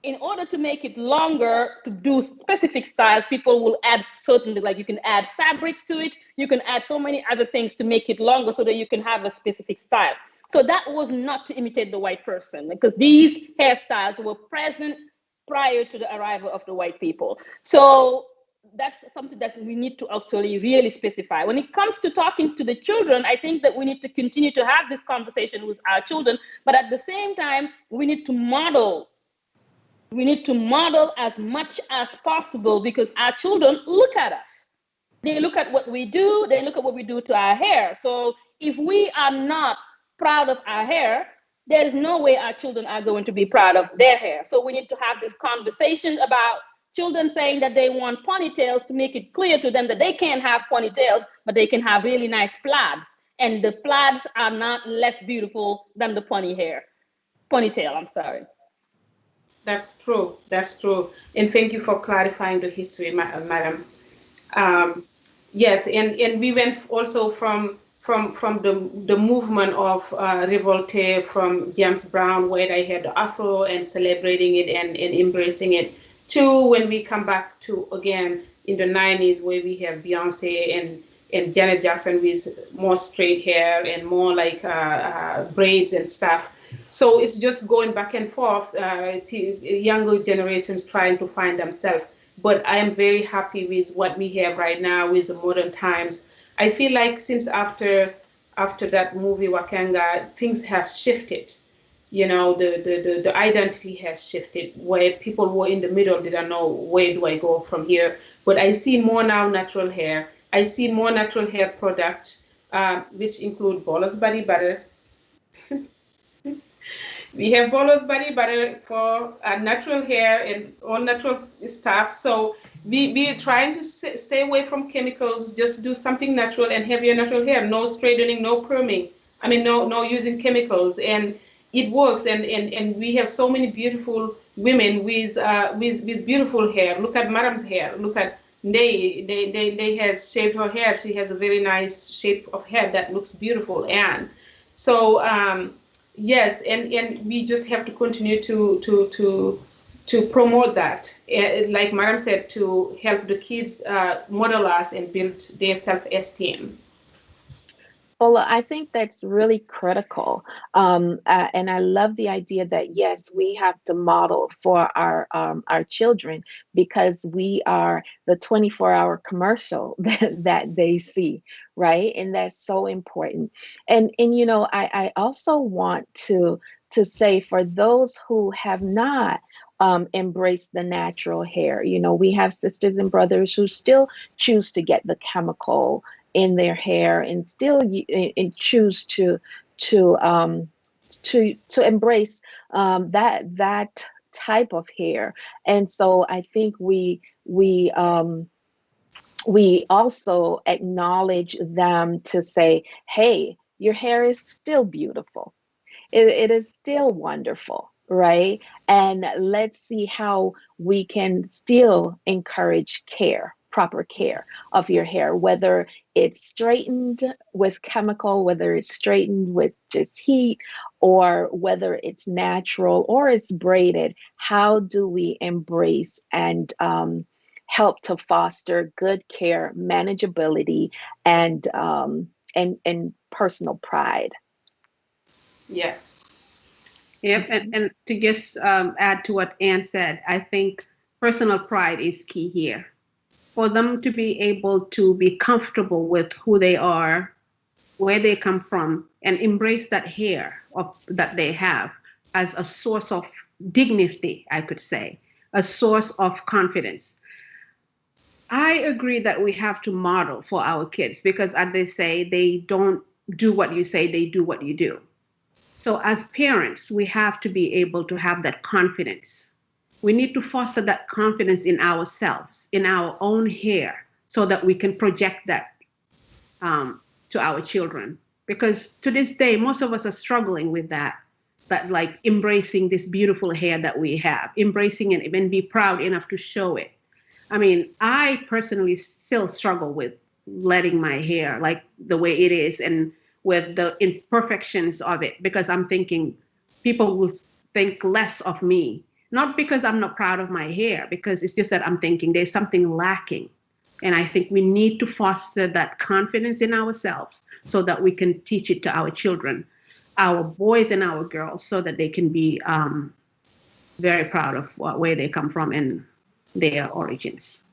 Speaker 2: in order to make it longer to do specific styles, people will add certainly, like you can add fabrics to it, you can add so many other things to make it longer so that you can have a specific style. So that was not to imitate the white person, because these hairstyles were present prior to the arrival of the white people. So that's something that we need to actually really specify. When it comes to talking to the children, I think that we need to continue to have this conversation with our children, but at the same time, we need to model as much as possible, because our children look at us. They look at what we do, they look at what we do to our hair. So if we are not proud of our hair, there is no way our children are going to be proud of their hair. So we need to have this conversation about children saying that they want ponytails, to make it clear to them that they can't have ponytails, but they can have really nice plaids. And the plaids are not less beautiful than the ponytail, I'm sorry.
Speaker 1: That's true. That's true. And thank you for clarifying the history, madam. Um, yes, and we went also from the movement of revolte from James Brown, where they had the Afro and celebrating it and embracing it, to when we come back to again in the 90s, where we have Beyonce and Janet Jackson with more straight hair and more like braids and stuff. So it's just going back and forth, younger generations trying to find themselves. But I am very happy with what we have right now with the modern times. I feel like since after that movie Wakanga, things have shifted. You know, the identity has shifted, where people were in the middle didn't know where do I go from here. But I see more now natural hair. I see more natural hair products, which include Bola's Body Butter. We have Bolo's Body Butter for natural hair and all natural stuff. So we are trying to stay away from chemicals, just do something natural and have your natural hair. No straightening, no perming. I mean, no using chemicals. And it works. And we have so many beautiful women with beautiful hair. Look at Madam's hair. Look at They has shaved her hair. She has a very nice shape of hair that looks beautiful. And so, yes, and we just have to continue to promote that. Like Madam said, to help the kids model us and build their self-esteem.
Speaker 4: Well, I think that's really critical. And I love the idea that yes, we have to model for our children because we are the 24-hour commercial that they see, right? And that's so important. And you know, I also want to say for those who have not embraced the natural hair, you know, we have sisters and brothers who still choose to get the chemical in their hair and still and choose to embrace that type of hair. And so I think we also acknowledge them to say, hey, your hair is still beautiful. It is still wonderful, right? And let's see how we can still encourage care, proper care of your hair, whether it's straightened with chemical, whether it's straightened with just heat, or whether it's natural or it's braided. How do we embrace and help to foster good care, manageability, and personal pride?
Speaker 1: Yes.
Speaker 3: Yep, and to just add to what Anne said, I think personal pride is key here. For them to be able to be comfortable with who they are, where they come from, and embrace that hair that they have as a source of dignity, I could say, a source of confidence. I agree that we have to model for our kids because, as they say, they don't do what you say, they do what you do. So, as parents, we have to be able to have that confidence. We need to foster that confidence in ourselves, in our own hair, so that we can project that to our children. Because to this day, most of us are struggling with that like embracing this beautiful hair that we have, embracing it and be proud enough to show it. I mean, I personally still struggle with letting my hair like the way it is and with the imperfections of it because I'm thinking people will think less of me. Not because I'm not proud of my hair, because it's just that I'm thinking there's something lacking. And I think we need to foster that confidence in ourselves so that we can teach it to our children, our boys and our girls, so that they can be very proud of where they come from and their origins.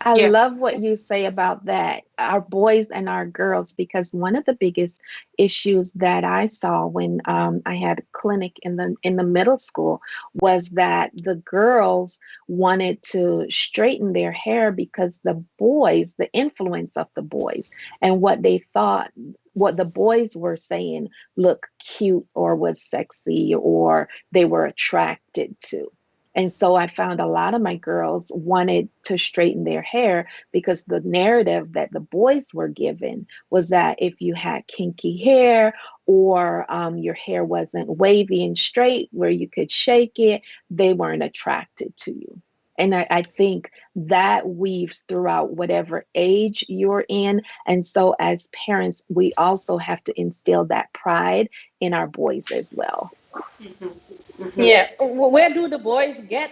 Speaker 4: I
Speaker 1: Yes.
Speaker 4: love what you say about that, our boys and our girls, because one of the biggest issues that I saw when I had a clinic in the middle school was that the girls wanted to straighten their hair because the boys, the influence of the boys, and what they thought, what the boys were saying looked cute or was sexy or they were attracted to. And so I found a lot of my girls wanted to straighten their hair because the narrative that the boys were given was that if you had kinky hair or your hair wasn't wavy and straight where you could shake it, they weren't attracted to you. And I think that weaves throughout whatever age you're in. And so as parents, we also have to instill that pride in our boys as well.
Speaker 1: Mhm. Mhm.
Speaker 2: Yeah. Where do the boys get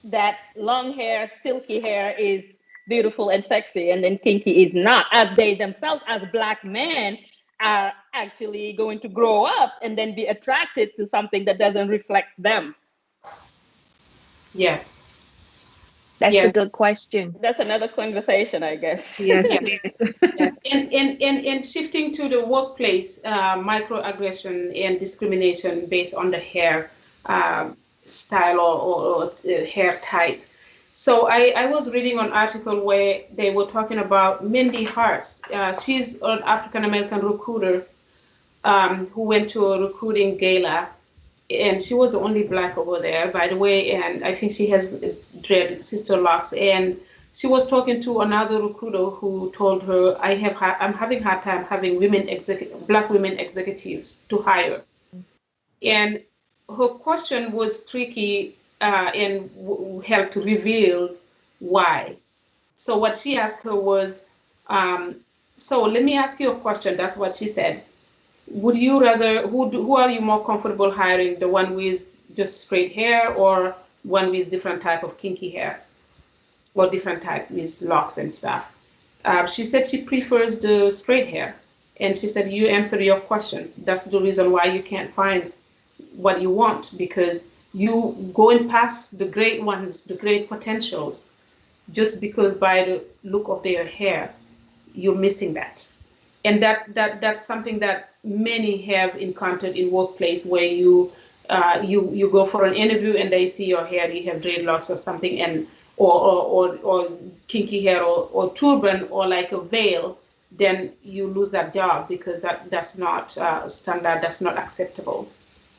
Speaker 2: that long hair, silky hair is beautiful and sexy, and then kinky is not, as they themselves, as Black men, are actually going to grow up and then be attracted to something that doesn't reflect them?
Speaker 1: Yes.
Speaker 4: That's a
Speaker 1: Yes.
Speaker 4: good question.
Speaker 2: That's another conversation, I guess.
Speaker 3: Yes,
Speaker 1: Yes.
Speaker 3: it
Speaker 1: Yes.
Speaker 3: is.
Speaker 1: In shifting to the workplace, microaggression and discrimination based on the hair style or hair type. So I was reading an article where they were talking about Mindy Harts. She's an African American recruiter who went to a recruiting gala, and she was the only Black over there, by the way. And I think she has dread sister locks. And she was talking to another recruiter who told her, I'm having hard time having Black women executives to hire. And her question was tricky and helped to reveal why. So what she asked her was, um, so let me ask you a question. That's what she said. Would you rather, who are you more comfortable hiring, the one with just straight hair or one with different type of kinky hair or different type with locks and stuff? She said she prefers the straight hair. And she said, you answered your question. That's the reason why you can't find what you want, because you going past the great ones, the great potentials, just because by the look of their hair, you're missing that. And that's something that many have encountered in workplace, where you go for an interview and they see your hair, you have dreadlocks or something, and or kinky hair or turban or like a veil, then you lose that job, because that's not standard, that's not acceptable.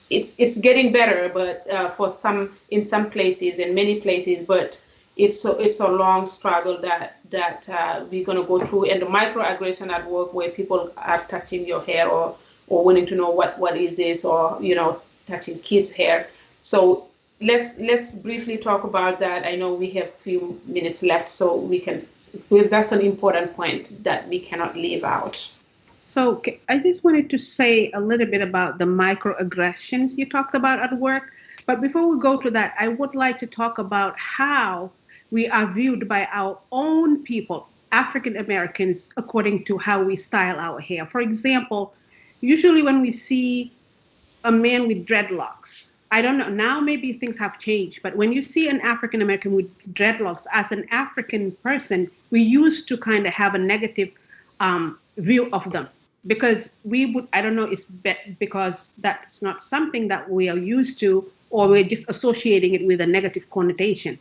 Speaker 1: It's getting better, but for some, in some places, in many places, but it's a long struggle that we're going to go through. And the microaggression at work, where people are touching your hair, or wanting to know what is this, or touching kids' hair. So let's briefly talk about that. I know we have few minutes left, so we can, because that's an important point that we cannot leave out.
Speaker 3: So I just wanted to say a little bit about the microaggressions you talked about at work. But before we go to that, I would like to talk about how we are viewed by our own people, African Americans, according to how we style our hair. For example, usually when we see a man with dreadlocks, I don't know, now maybe things have changed, but when you see an African American with dreadlocks, as an African person, we used to kind of have a negative view of them, because we would, I don't know, it's because that's not something that we are used to, or we're just associating it with a negative connotation.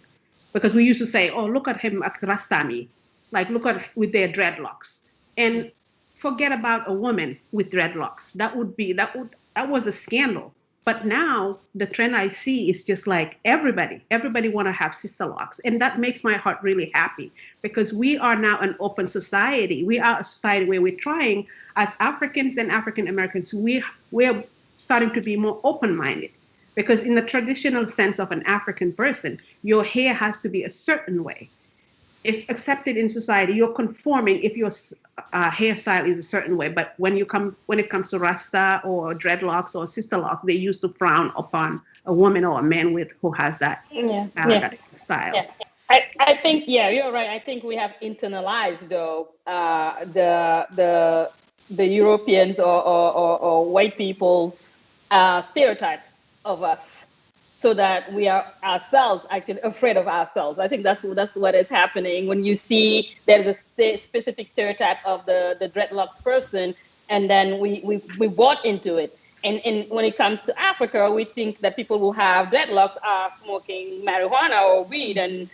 Speaker 3: Because we used to say, oh, look at him at Rastami, like look at with their dreadlocks, and forget about a woman with dreadlocks. That was a scandal. But now the trend I see is just like everybody want to have sister locks. And that makes my heart really happy, because we are now an open society. We are a society where we're trying, as Africans and African Americans, we're starting to be more open-minded. Because in the traditional sense of an African person, your hair has to be a certain way. It's accepted in society. You're conforming if your hairstyle is a certain way. But when it comes to Rasta or dreadlocks or sister locks, they used to frown upon a woman or a man who has that style.
Speaker 2: Yeah. I think, yeah, you're right. I think we have internalized though the Europeans or white people's stereotypes of us, so that we are ourselves actually afraid of ourselves. I think that's what is happening when you see there's a specific stereotype of the dreadlocks person, and then we bought into it. And when it comes to Africa, we think that people who have dreadlocks are smoking marijuana or weed. And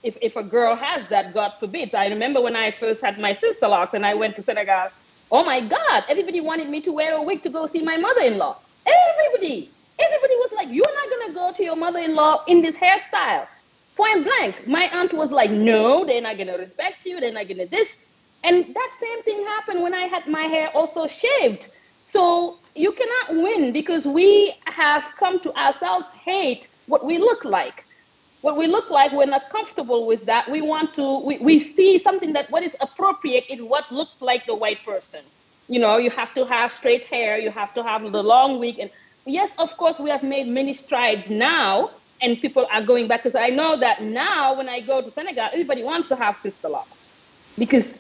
Speaker 2: if a girl has that, God forbid. I remember when I first had my sister locks and I went to Senegal, oh my God, everybody wanted me to wear a wig to go see my mother-in-law. Everybody was like, you're not going to go to your mother-in-law in this hairstyle. Point blank. My aunt was like, no, they're not going to respect you. They're not going to this. And that same thing happened when I had my hair also shaved. So you cannot win, because we have come to ourselves hate what we look like. What we look like, we're not comfortable with that. We want to, we see something that what is appropriate is what looks like the white person. You have to have straight hair. You have to have the long wig. And yes, of course, we have made many strides now, and people are going back, because I know that now when I go to Senegal, everybody wants to have sister locks, because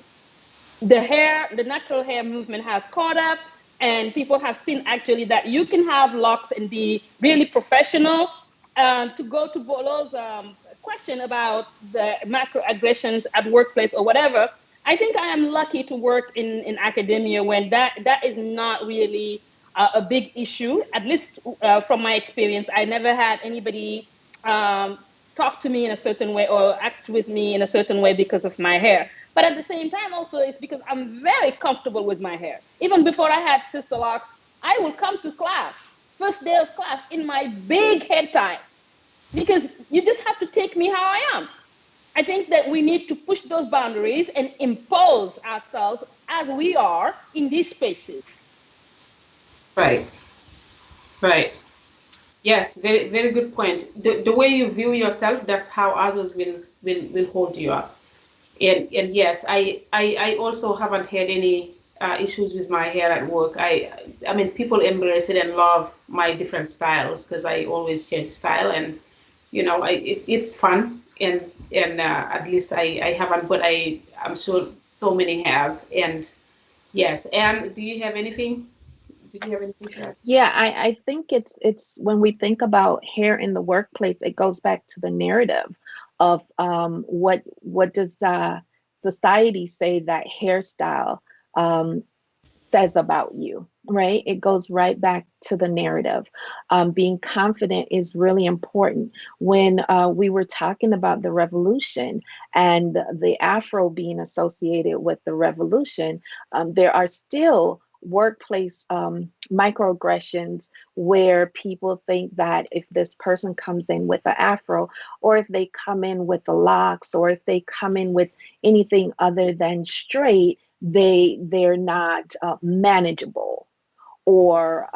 Speaker 2: the natural hair movement has caught up, and people have seen actually that you can have locks and be really professional. To go to Bolo's question about the macroaggressions at workplace or whatever, I think I am lucky to work in academia when that is not really a big issue, at least from my experience. I never had anybody talk to me in a certain way or act with me in a certain way because of my hair. But at the same time, also, it's because I'm very comfortable with my hair. Even before I had sister locks, I would come to class, first day of class, in my big head tie, because you just have to take me how I am. I think that we need to push those boundaries and impose ourselves as we are in these spaces.
Speaker 1: Right. Yes, very, very good point. The way you view yourself, that's how others will hold you up. And yes, I also haven't had any issues with my hair at work. I mean, people embrace it and love my different styles, because I always change style, and it's fun. And at least I haven't, but I'm sure so many have. And Yes. And do you have anything? Did you have anything to add?
Speaker 4: Yeah, I think it's when we think about hair in the workplace, it goes back to the narrative of what does society say that hairstyle um, says about you, right? It goes right back to the narrative. Being confident is really important. When we were talking about the revolution and the afro being associated with the revolution, there are still workplace microaggressions where people think that if this person comes in with an afro, or if they come in with the locks, or if they come in with anything other than straight, they're not manageable or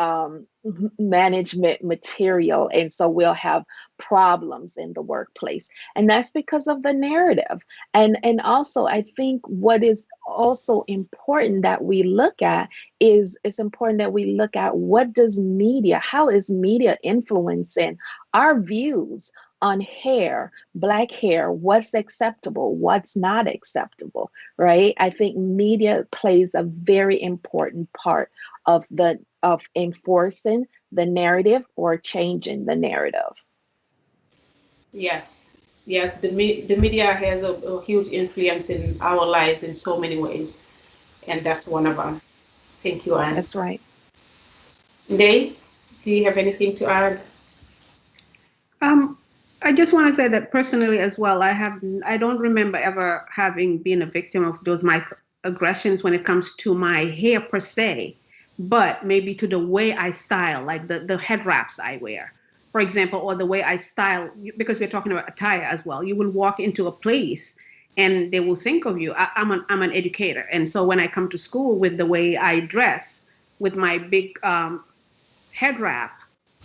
Speaker 4: management material, and so we'll have problems in the workplace, and that's because of the narrative. And also, I think what is also important that we look at is it's important that we look at what does media, how is media influencing our views on hair, black hair, what's acceptable, what's not acceptable, right? I think media plays a very important part of enforcing the narrative or changing the narrative.
Speaker 1: Yes. Yes. The media has a huge influence in our lives in so many ways, and that's one of them. Thank you, Anne.
Speaker 4: That's right.
Speaker 1: Day, do you have anything to add?
Speaker 3: Um, I just want to say that personally as well, I don't remember ever having been a victim of those microaggressions when it comes to my hair per se, but maybe to the way I style, like the head wraps I wear, for example, or the way I style, because we're talking about attire as well. You will walk into a place and they will think of you. I'm an educator. And so when I come to school with the way I dress, with my big head wrap,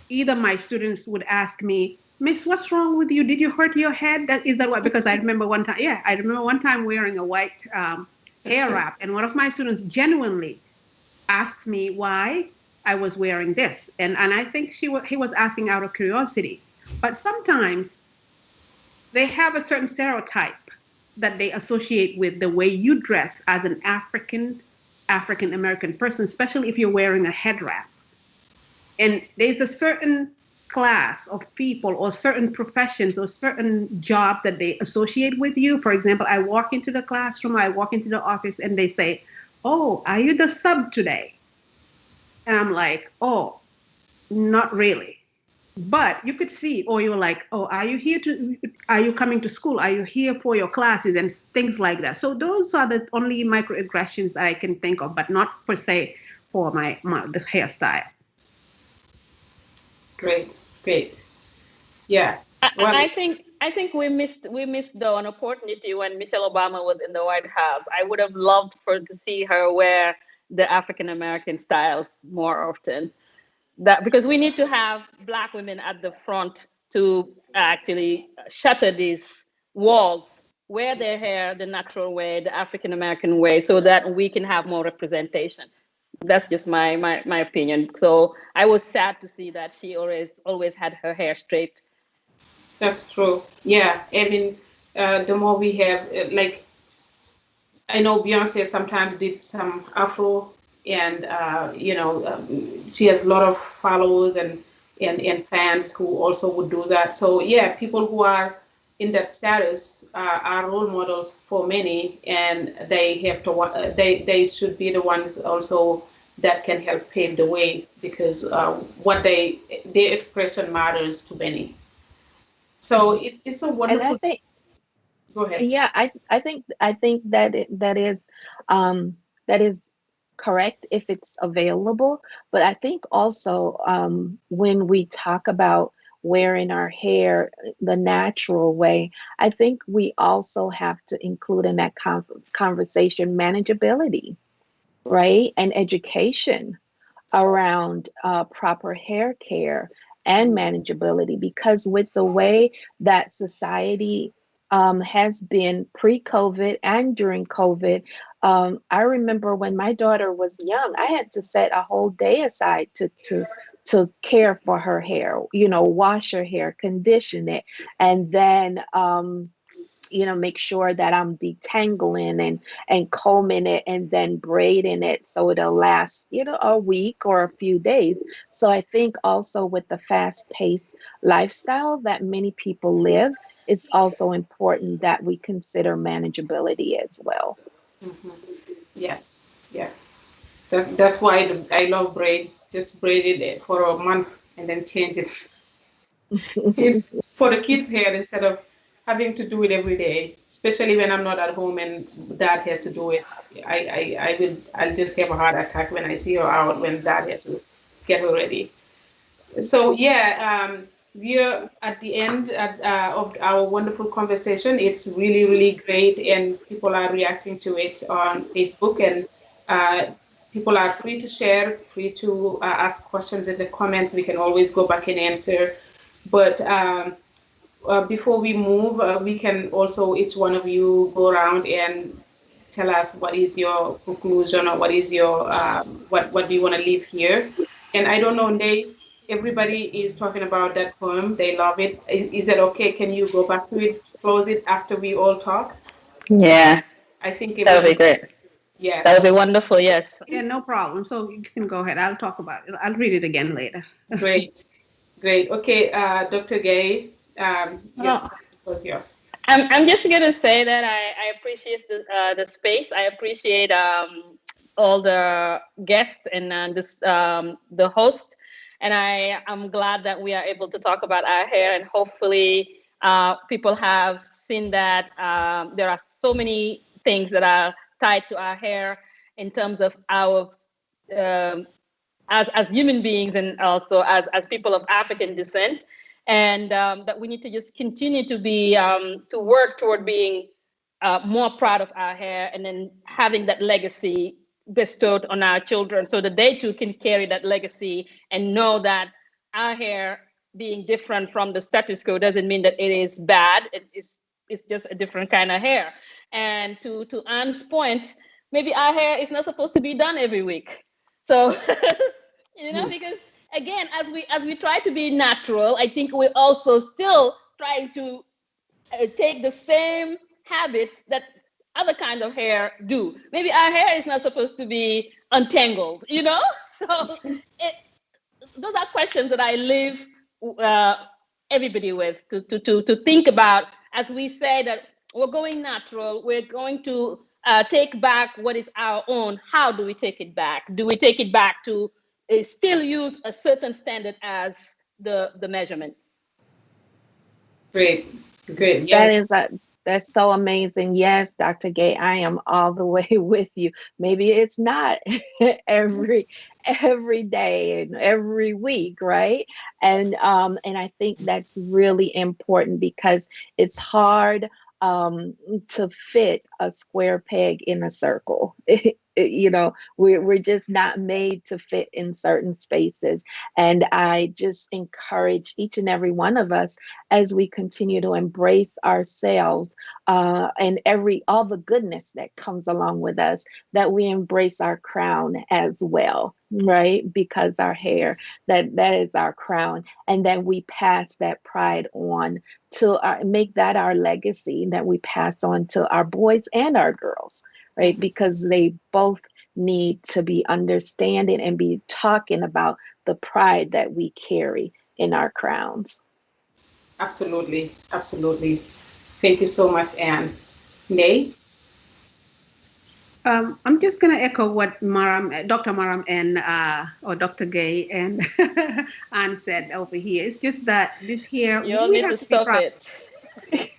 Speaker 3: either my students would ask me, Miss, what's wrong with you? Did you hurt your head? That what? Because I remember one time, yeah, I remember one time wearing a white hair wrap, and one of my students genuinely asked me why I was wearing this, and I think he was asking out of curiosity. But sometimes they have a certain stereotype that they associate with the way you dress as an African American person, especially if you're wearing a head wrap. And there's a certain class of people or certain professions or certain jobs that they associate with you. For example, I walk into the classroom, I walk into the office, and they say, "Oh, are you the sub today?" And I'm like, "Oh, not really." But you could see, or you're like, "Oh, are you coming to school? Are you here for your classes?" And things like that. So those are the only microaggressions that I can think of, but not per se for my the hairstyle.
Speaker 1: Great, great. Yeah.
Speaker 2: I,
Speaker 1: Well,
Speaker 2: I think we missed the an opportunity when Michelle Obama was in the White House. I would have loved for to see her wear the African American styles more often. That because we need to have Black women at the front to actually shatter these walls, wear their hair the natural way, the African American way, so that we can have more representation. That's just my opinion. So I was sad to see that she always had her hair straight.
Speaker 1: that's true. Yeah. I mean, the more we have, like, I know Beyonce sometimes did some Afro, and she has a lot of followers and fans who also would do that. So yeah, people who are in that status are role models for many, and they have to they should be the ones also that can help pave the way, because what their expression matters to many. So
Speaker 4: Mhm.
Speaker 1: it's a
Speaker 4: And I
Speaker 1: wonderful.
Speaker 4: think,
Speaker 1: Go ahead.
Speaker 4: yeah, I think that um, that is correct if it's available. But I think also when we talk about wearing our hair the natural way, I think we also have to include in that conversation manageability, right? And education around proper hair care and manageability, because with the way that society has been pre-COVID and during COVID, I remember when my daughter was young, I had to set a whole day aside to care for her hair, wash her hair, condition it, and then make sure that I'm detangling and combing it and then braiding it so it'll last, a week or a few days. So I think also with the fast-paced lifestyle that many people live, it's also important that we consider manageability as well.
Speaker 1: Mhm. Yes, yes. That's why I love braids. Just braid it for a month and then change it. It's for the kids' hair instead of having to do it every day, especially when I'm not at home and dad has to do it. I'll just have a heart attack when I see her out when dad has to get her ready. So yeah, we're at the end of our wonderful conversation. It's really, really great, and people are reacting to it on Facebook, and uh, people are free to share, free to ask questions in the comments. We can always go back and answer. But before we move, we can also each one of you go around and tell us what is your conclusion or what is your what do you want to leave here. And I don't know, everybody is talking about that poem. They love it. Is it okay? Can you go back to it, close it after we all talk?
Speaker 2: Yeah,
Speaker 1: I think
Speaker 2: that would be
Speaker 1: everybody,
Speaker 2: great. That
Speaker 1: yes.
Speaker 2: would be wonderful. Yes.
Speaker 3: Yeah, no problem. So you can go ahead. I'll talk about it. I'll read it again later.
Speaker 1: Great, great. Okay, Dr. Gay,
Speaker 2: Oh,
Speaker 1: it was yours.
Speaker 2: I'm just gonna say that I appreciate the space. I appreciate all the guests and this the host, and I'm glad that we are able to talk about our hair, and hopefully people have seen that there are so many things that are tied to our hair in terms of our um, as human beings and also as people of African descent, and that we need to just continue to be to work toward being more proud of our hair, and then having that legacy bestowed on our children, so that they too can carry that legacy and know that our hair being different from the status quo doesn't mean that it is bad. It's just a different kind of hair. And to Anne's point, maybe our hair is not supposed to be done every week. So because again, as we try to be natural, I think we're also still trying to take the same habits that other kinds of hair do. Maybe our hair is not supposed to be untangled. So it, those are questions that I leave uh, everybody with to think about, as we say that we're going natural, we're going to take back what is our own. How do we take it back? Do we take it back to still use a certain standard as the measurement?
Speaker 1: Great, great.
Speaker 4: That
Speaker 1: Yes.
Speaker 4: is that's so amazing. Yes, Dr. Gay, I am all the way with you. Maybe it's not every day and every week, right? And I think that's really important because it's hard to fit a square peg in a circle. We're just not made to fit in certain spaces. And I just encourage each and every one of us, as we continue to embrace ourselves and all the goodness that comes along with us, that we embrace our crown as well, right? Because our hair, that is our crown, and then we pass that pride on to make that our legacy, that we pass on to our boys and our girls, right? Because they both need to be understanding and be talking about the pride that we carry in our crowns.
Speaker 1: Absolutely, absolutely. Thank you so much, Anne. Nay?
Speaker 3: I'm just going to echo what Dr. Maram and or Dr. Gay and Anne said over here. It's just that this here
Speaker 2: You all
Speaker 3: we
Speaker 2: need to
Speaker 3: have to be
Speaker 2: stop
Speaker 3: proud.
Speaker 2: it.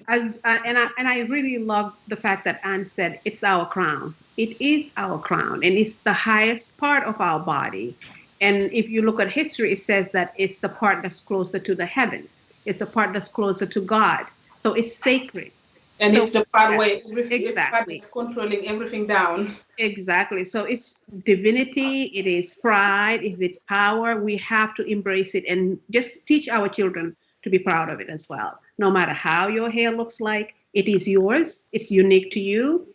Speaker 3: And I really love the fact that Anne said it's our crown. It is our crown, and it's the highest part of our body. And if you look at history, it says that it's the part that's closer to the heavens. It's the part that's closer to God. So it's sacred.
Speaker 1: And
Speaker 3: So
Speaker 1: it's the part
Speaker 3: yeah,
Speaker 1: where it's part
Speaker 3: exactly.
Speaker 1: that's controlling everything down.
Speaker 3: Exactly. So it's divinity, it is pride, it is power. We have to embrace it and just teach our children to be proud of it as well. No matter how your hair looks like, it is yours, it's unique to you.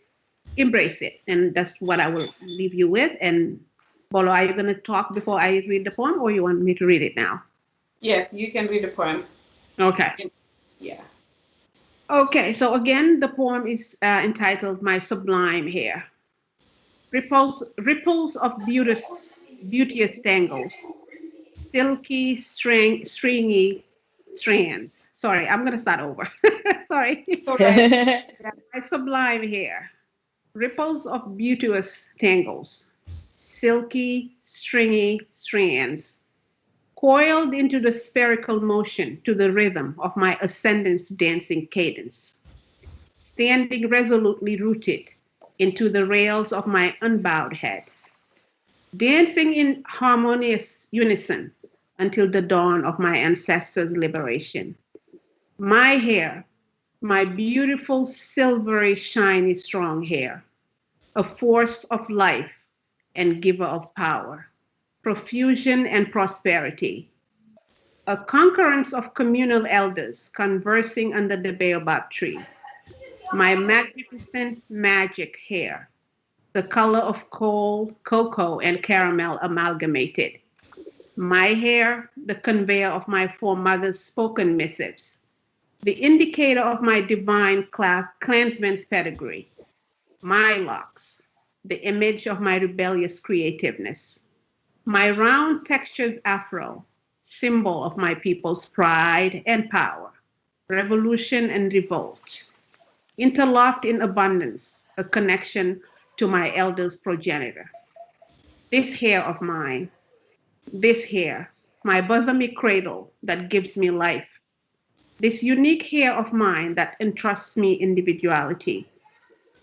Speaker 3: Embrace it. And that's what I will leave you with. And Bolo, are you going to talk before I read the poem, or you want me to read it now?
Speaker 1: Yes, you can read the poem.
Speaker 3: Okay.
Speaker 1: Yeah.
Speaker 3: Okay, so again, the poem is entitled My Sublime Hair. Ripples of beauteous tangles, silky, stringy strands. Sorry, I'm going to start over. Sorry.
Speaker 1: All right.
Speaker 3: My sublime hair. Ripples of beauteous tangles, silky, stringy strands, coiled into the spherical motion to the rhythm of my ascendant's dancing cadence, standing resolutely rooted into the rails of my unbowed head, dancing in harmonious unison until the dawn of my ancestors' liberation. My hair, my beautiful, silvery, shiny, strong hair, a force of life and giver of power, profusion and prosperity, a concurrence of communal elders conversing under the baobab tree, my magnificent magic hair, the color of cocoa and caramel amalgamated, my hair, the conveyor of my foremothers' spoken missives, the indicator of my divine clansman's pedigree, my locks, the image of my rebellious creativeness, my round textured afro, symbol of my people's pride and power, revolution and revolt, interlocked in abundance, a connection to my elders' progenitor. This hair of mine, this hair, my bosomy cradle that gives me life, this unique hair of mine that entrusts me individuality,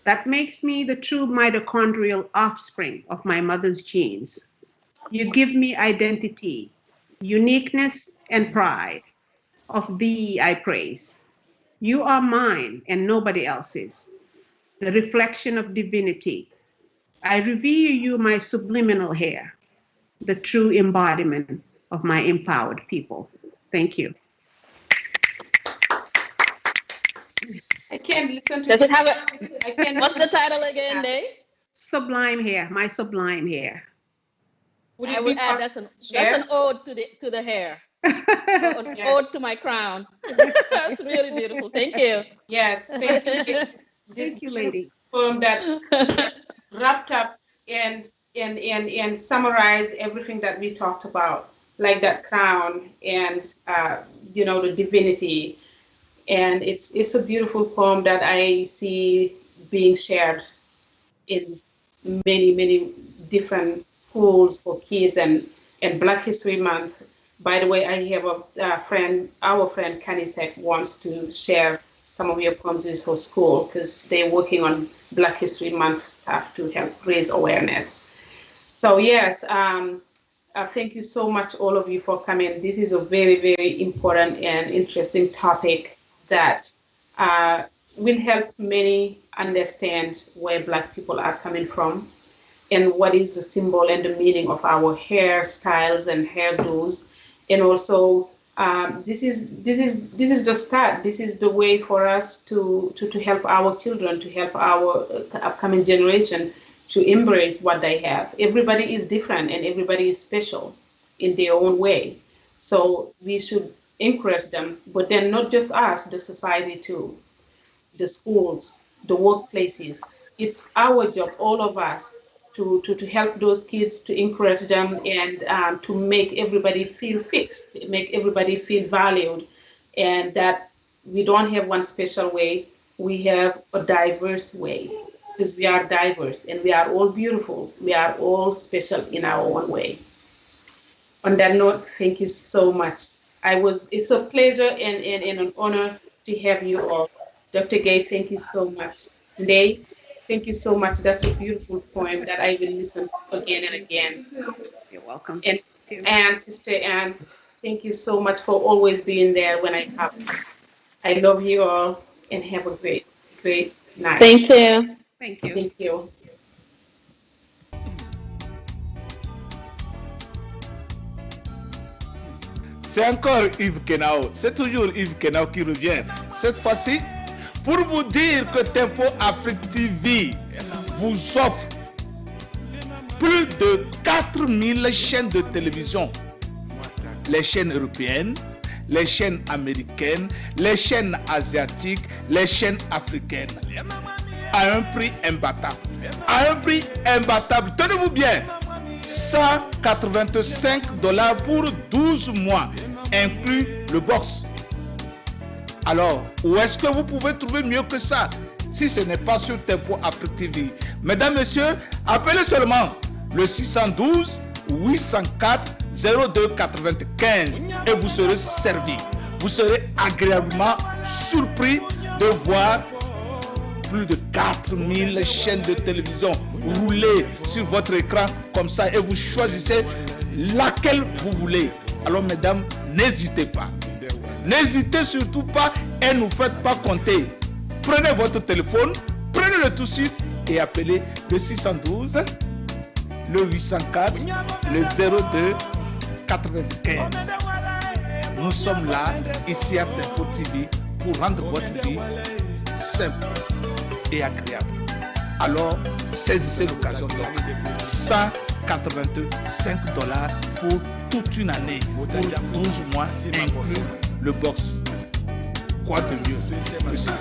Speaker 3: that makes me the true mitochondrial offspring of my mother's genes. You give me identity, uniqueness, and pride. Of thee I praise. You are mine and nobody else's, the reflection of divinity. I revere you, my subliminal hair, the true embodiment of my empowered people. Thank you.
Speaker 1: I can't listen to
Speaker 2: Does
Speaker 1: this.
Speaker 2: it have
Speaker 1: I can't
Speaker 2: what's the
Speaker 1: listen.
Speaker 2: title again, Dave?
Speaker 3: Sublime hair, my sublime hair.
Speaker 1: Would
Speaker 2: I
Speaker 1: it be
Speaker 2: would add
Speaker 1: possible
Speaker 2: that's
Speaker 1: to share?
Speaker 2: an ode to the hair. An
Speaker 1: Yes.
Speaker 2: ode to my crown. That's really beautiful. Thank you.
Speaker 1: Yes, thank you. This
Speaker 3: Thank you, lady.
Speaker 1: poem that wrapped up and summarize everything that we talked about, like that crown and the divinity. And it's a beautiful poem that I see being shared in many different schools for kids and Black History Month. By the way, I have a friend, our friend Kanisek wants to share some of your poems with her school because they're working on Black History Month stuff to help raise awareness. So yes, thank you so much, all of you, for coming. This is a very important and interesting topic that will help many understand where Black people are coming from and what is the symbol and the meaning of our hairstyles and hairdos. And also, this is the start. This is the way for us to help our children, to help our upcoming generation to embrace what they have. Everybody is different and everybody is special in their own way. So we should encourage them, but then not just us, the society too, the schools, the workplaces. It's our job, all of us, to help those kids, to encourage them, and to make everybody feel fit, make everybody feel valued, and that we don't have one special way, we have a diverse way, because we are diverse and we are all beautiful. We are all special in our own way. On that note, thank you so much. It's a pleasure and an honor to have you all. Dr. Gay, thank you so much. Dave, thank you so much. That's a beautiful poem that I will listen again and again.
Speaker 3: You're welcome.
Speaker 1: And Sister Anne, thank you so much for always being there when I come. I love you all and have a great night.
Speaker 2: Thank you.
Speaker 3: Thank you.
Speaker 1: Thank you.
Speaker 5: C'est encore Yves Kenao, c'est toujours Yves Kenao qui revient. Cette fois-ci, pour vous dire que Tempo Afrique TV vous offre plus de 4000 chaînes de télévision. Les chaînes européennes, les chaînes américaines, les chaînes asiatiques, les chaînes africaines. À un prix imbattable. À un prix imbattable. Tenez-vous bien. $185 pour 12 mois, inclus le box. Alors, où est-ce que vous pouvez trouver mieux que ça? Si ce n'est pas sur Tempo Afrique TV. Mesdames, messieurs, appelez seulement le 612 804 0295 et vous serez servi. Vous serez agréablement surpris de voir plus de 4000 chaînes de télévision rouler sur votre écran comme ça et vous choisissez laquelle vous voulez. Alors mesdames, n'hésitez pas. N'hésitez surtout pas et ne faites pas compter. Prenez votre téléphone, prenez-le tout de suite et appelez le 612, le 804, le 02 95. Nous sommes là, ici à Tempo TV, pour rendre votre vie simple et agréable. Alors, saisissez l'occasion. Donc, $185 pour toute une année, pour 12 mois, inclus le box. Quoi de mieux que ça?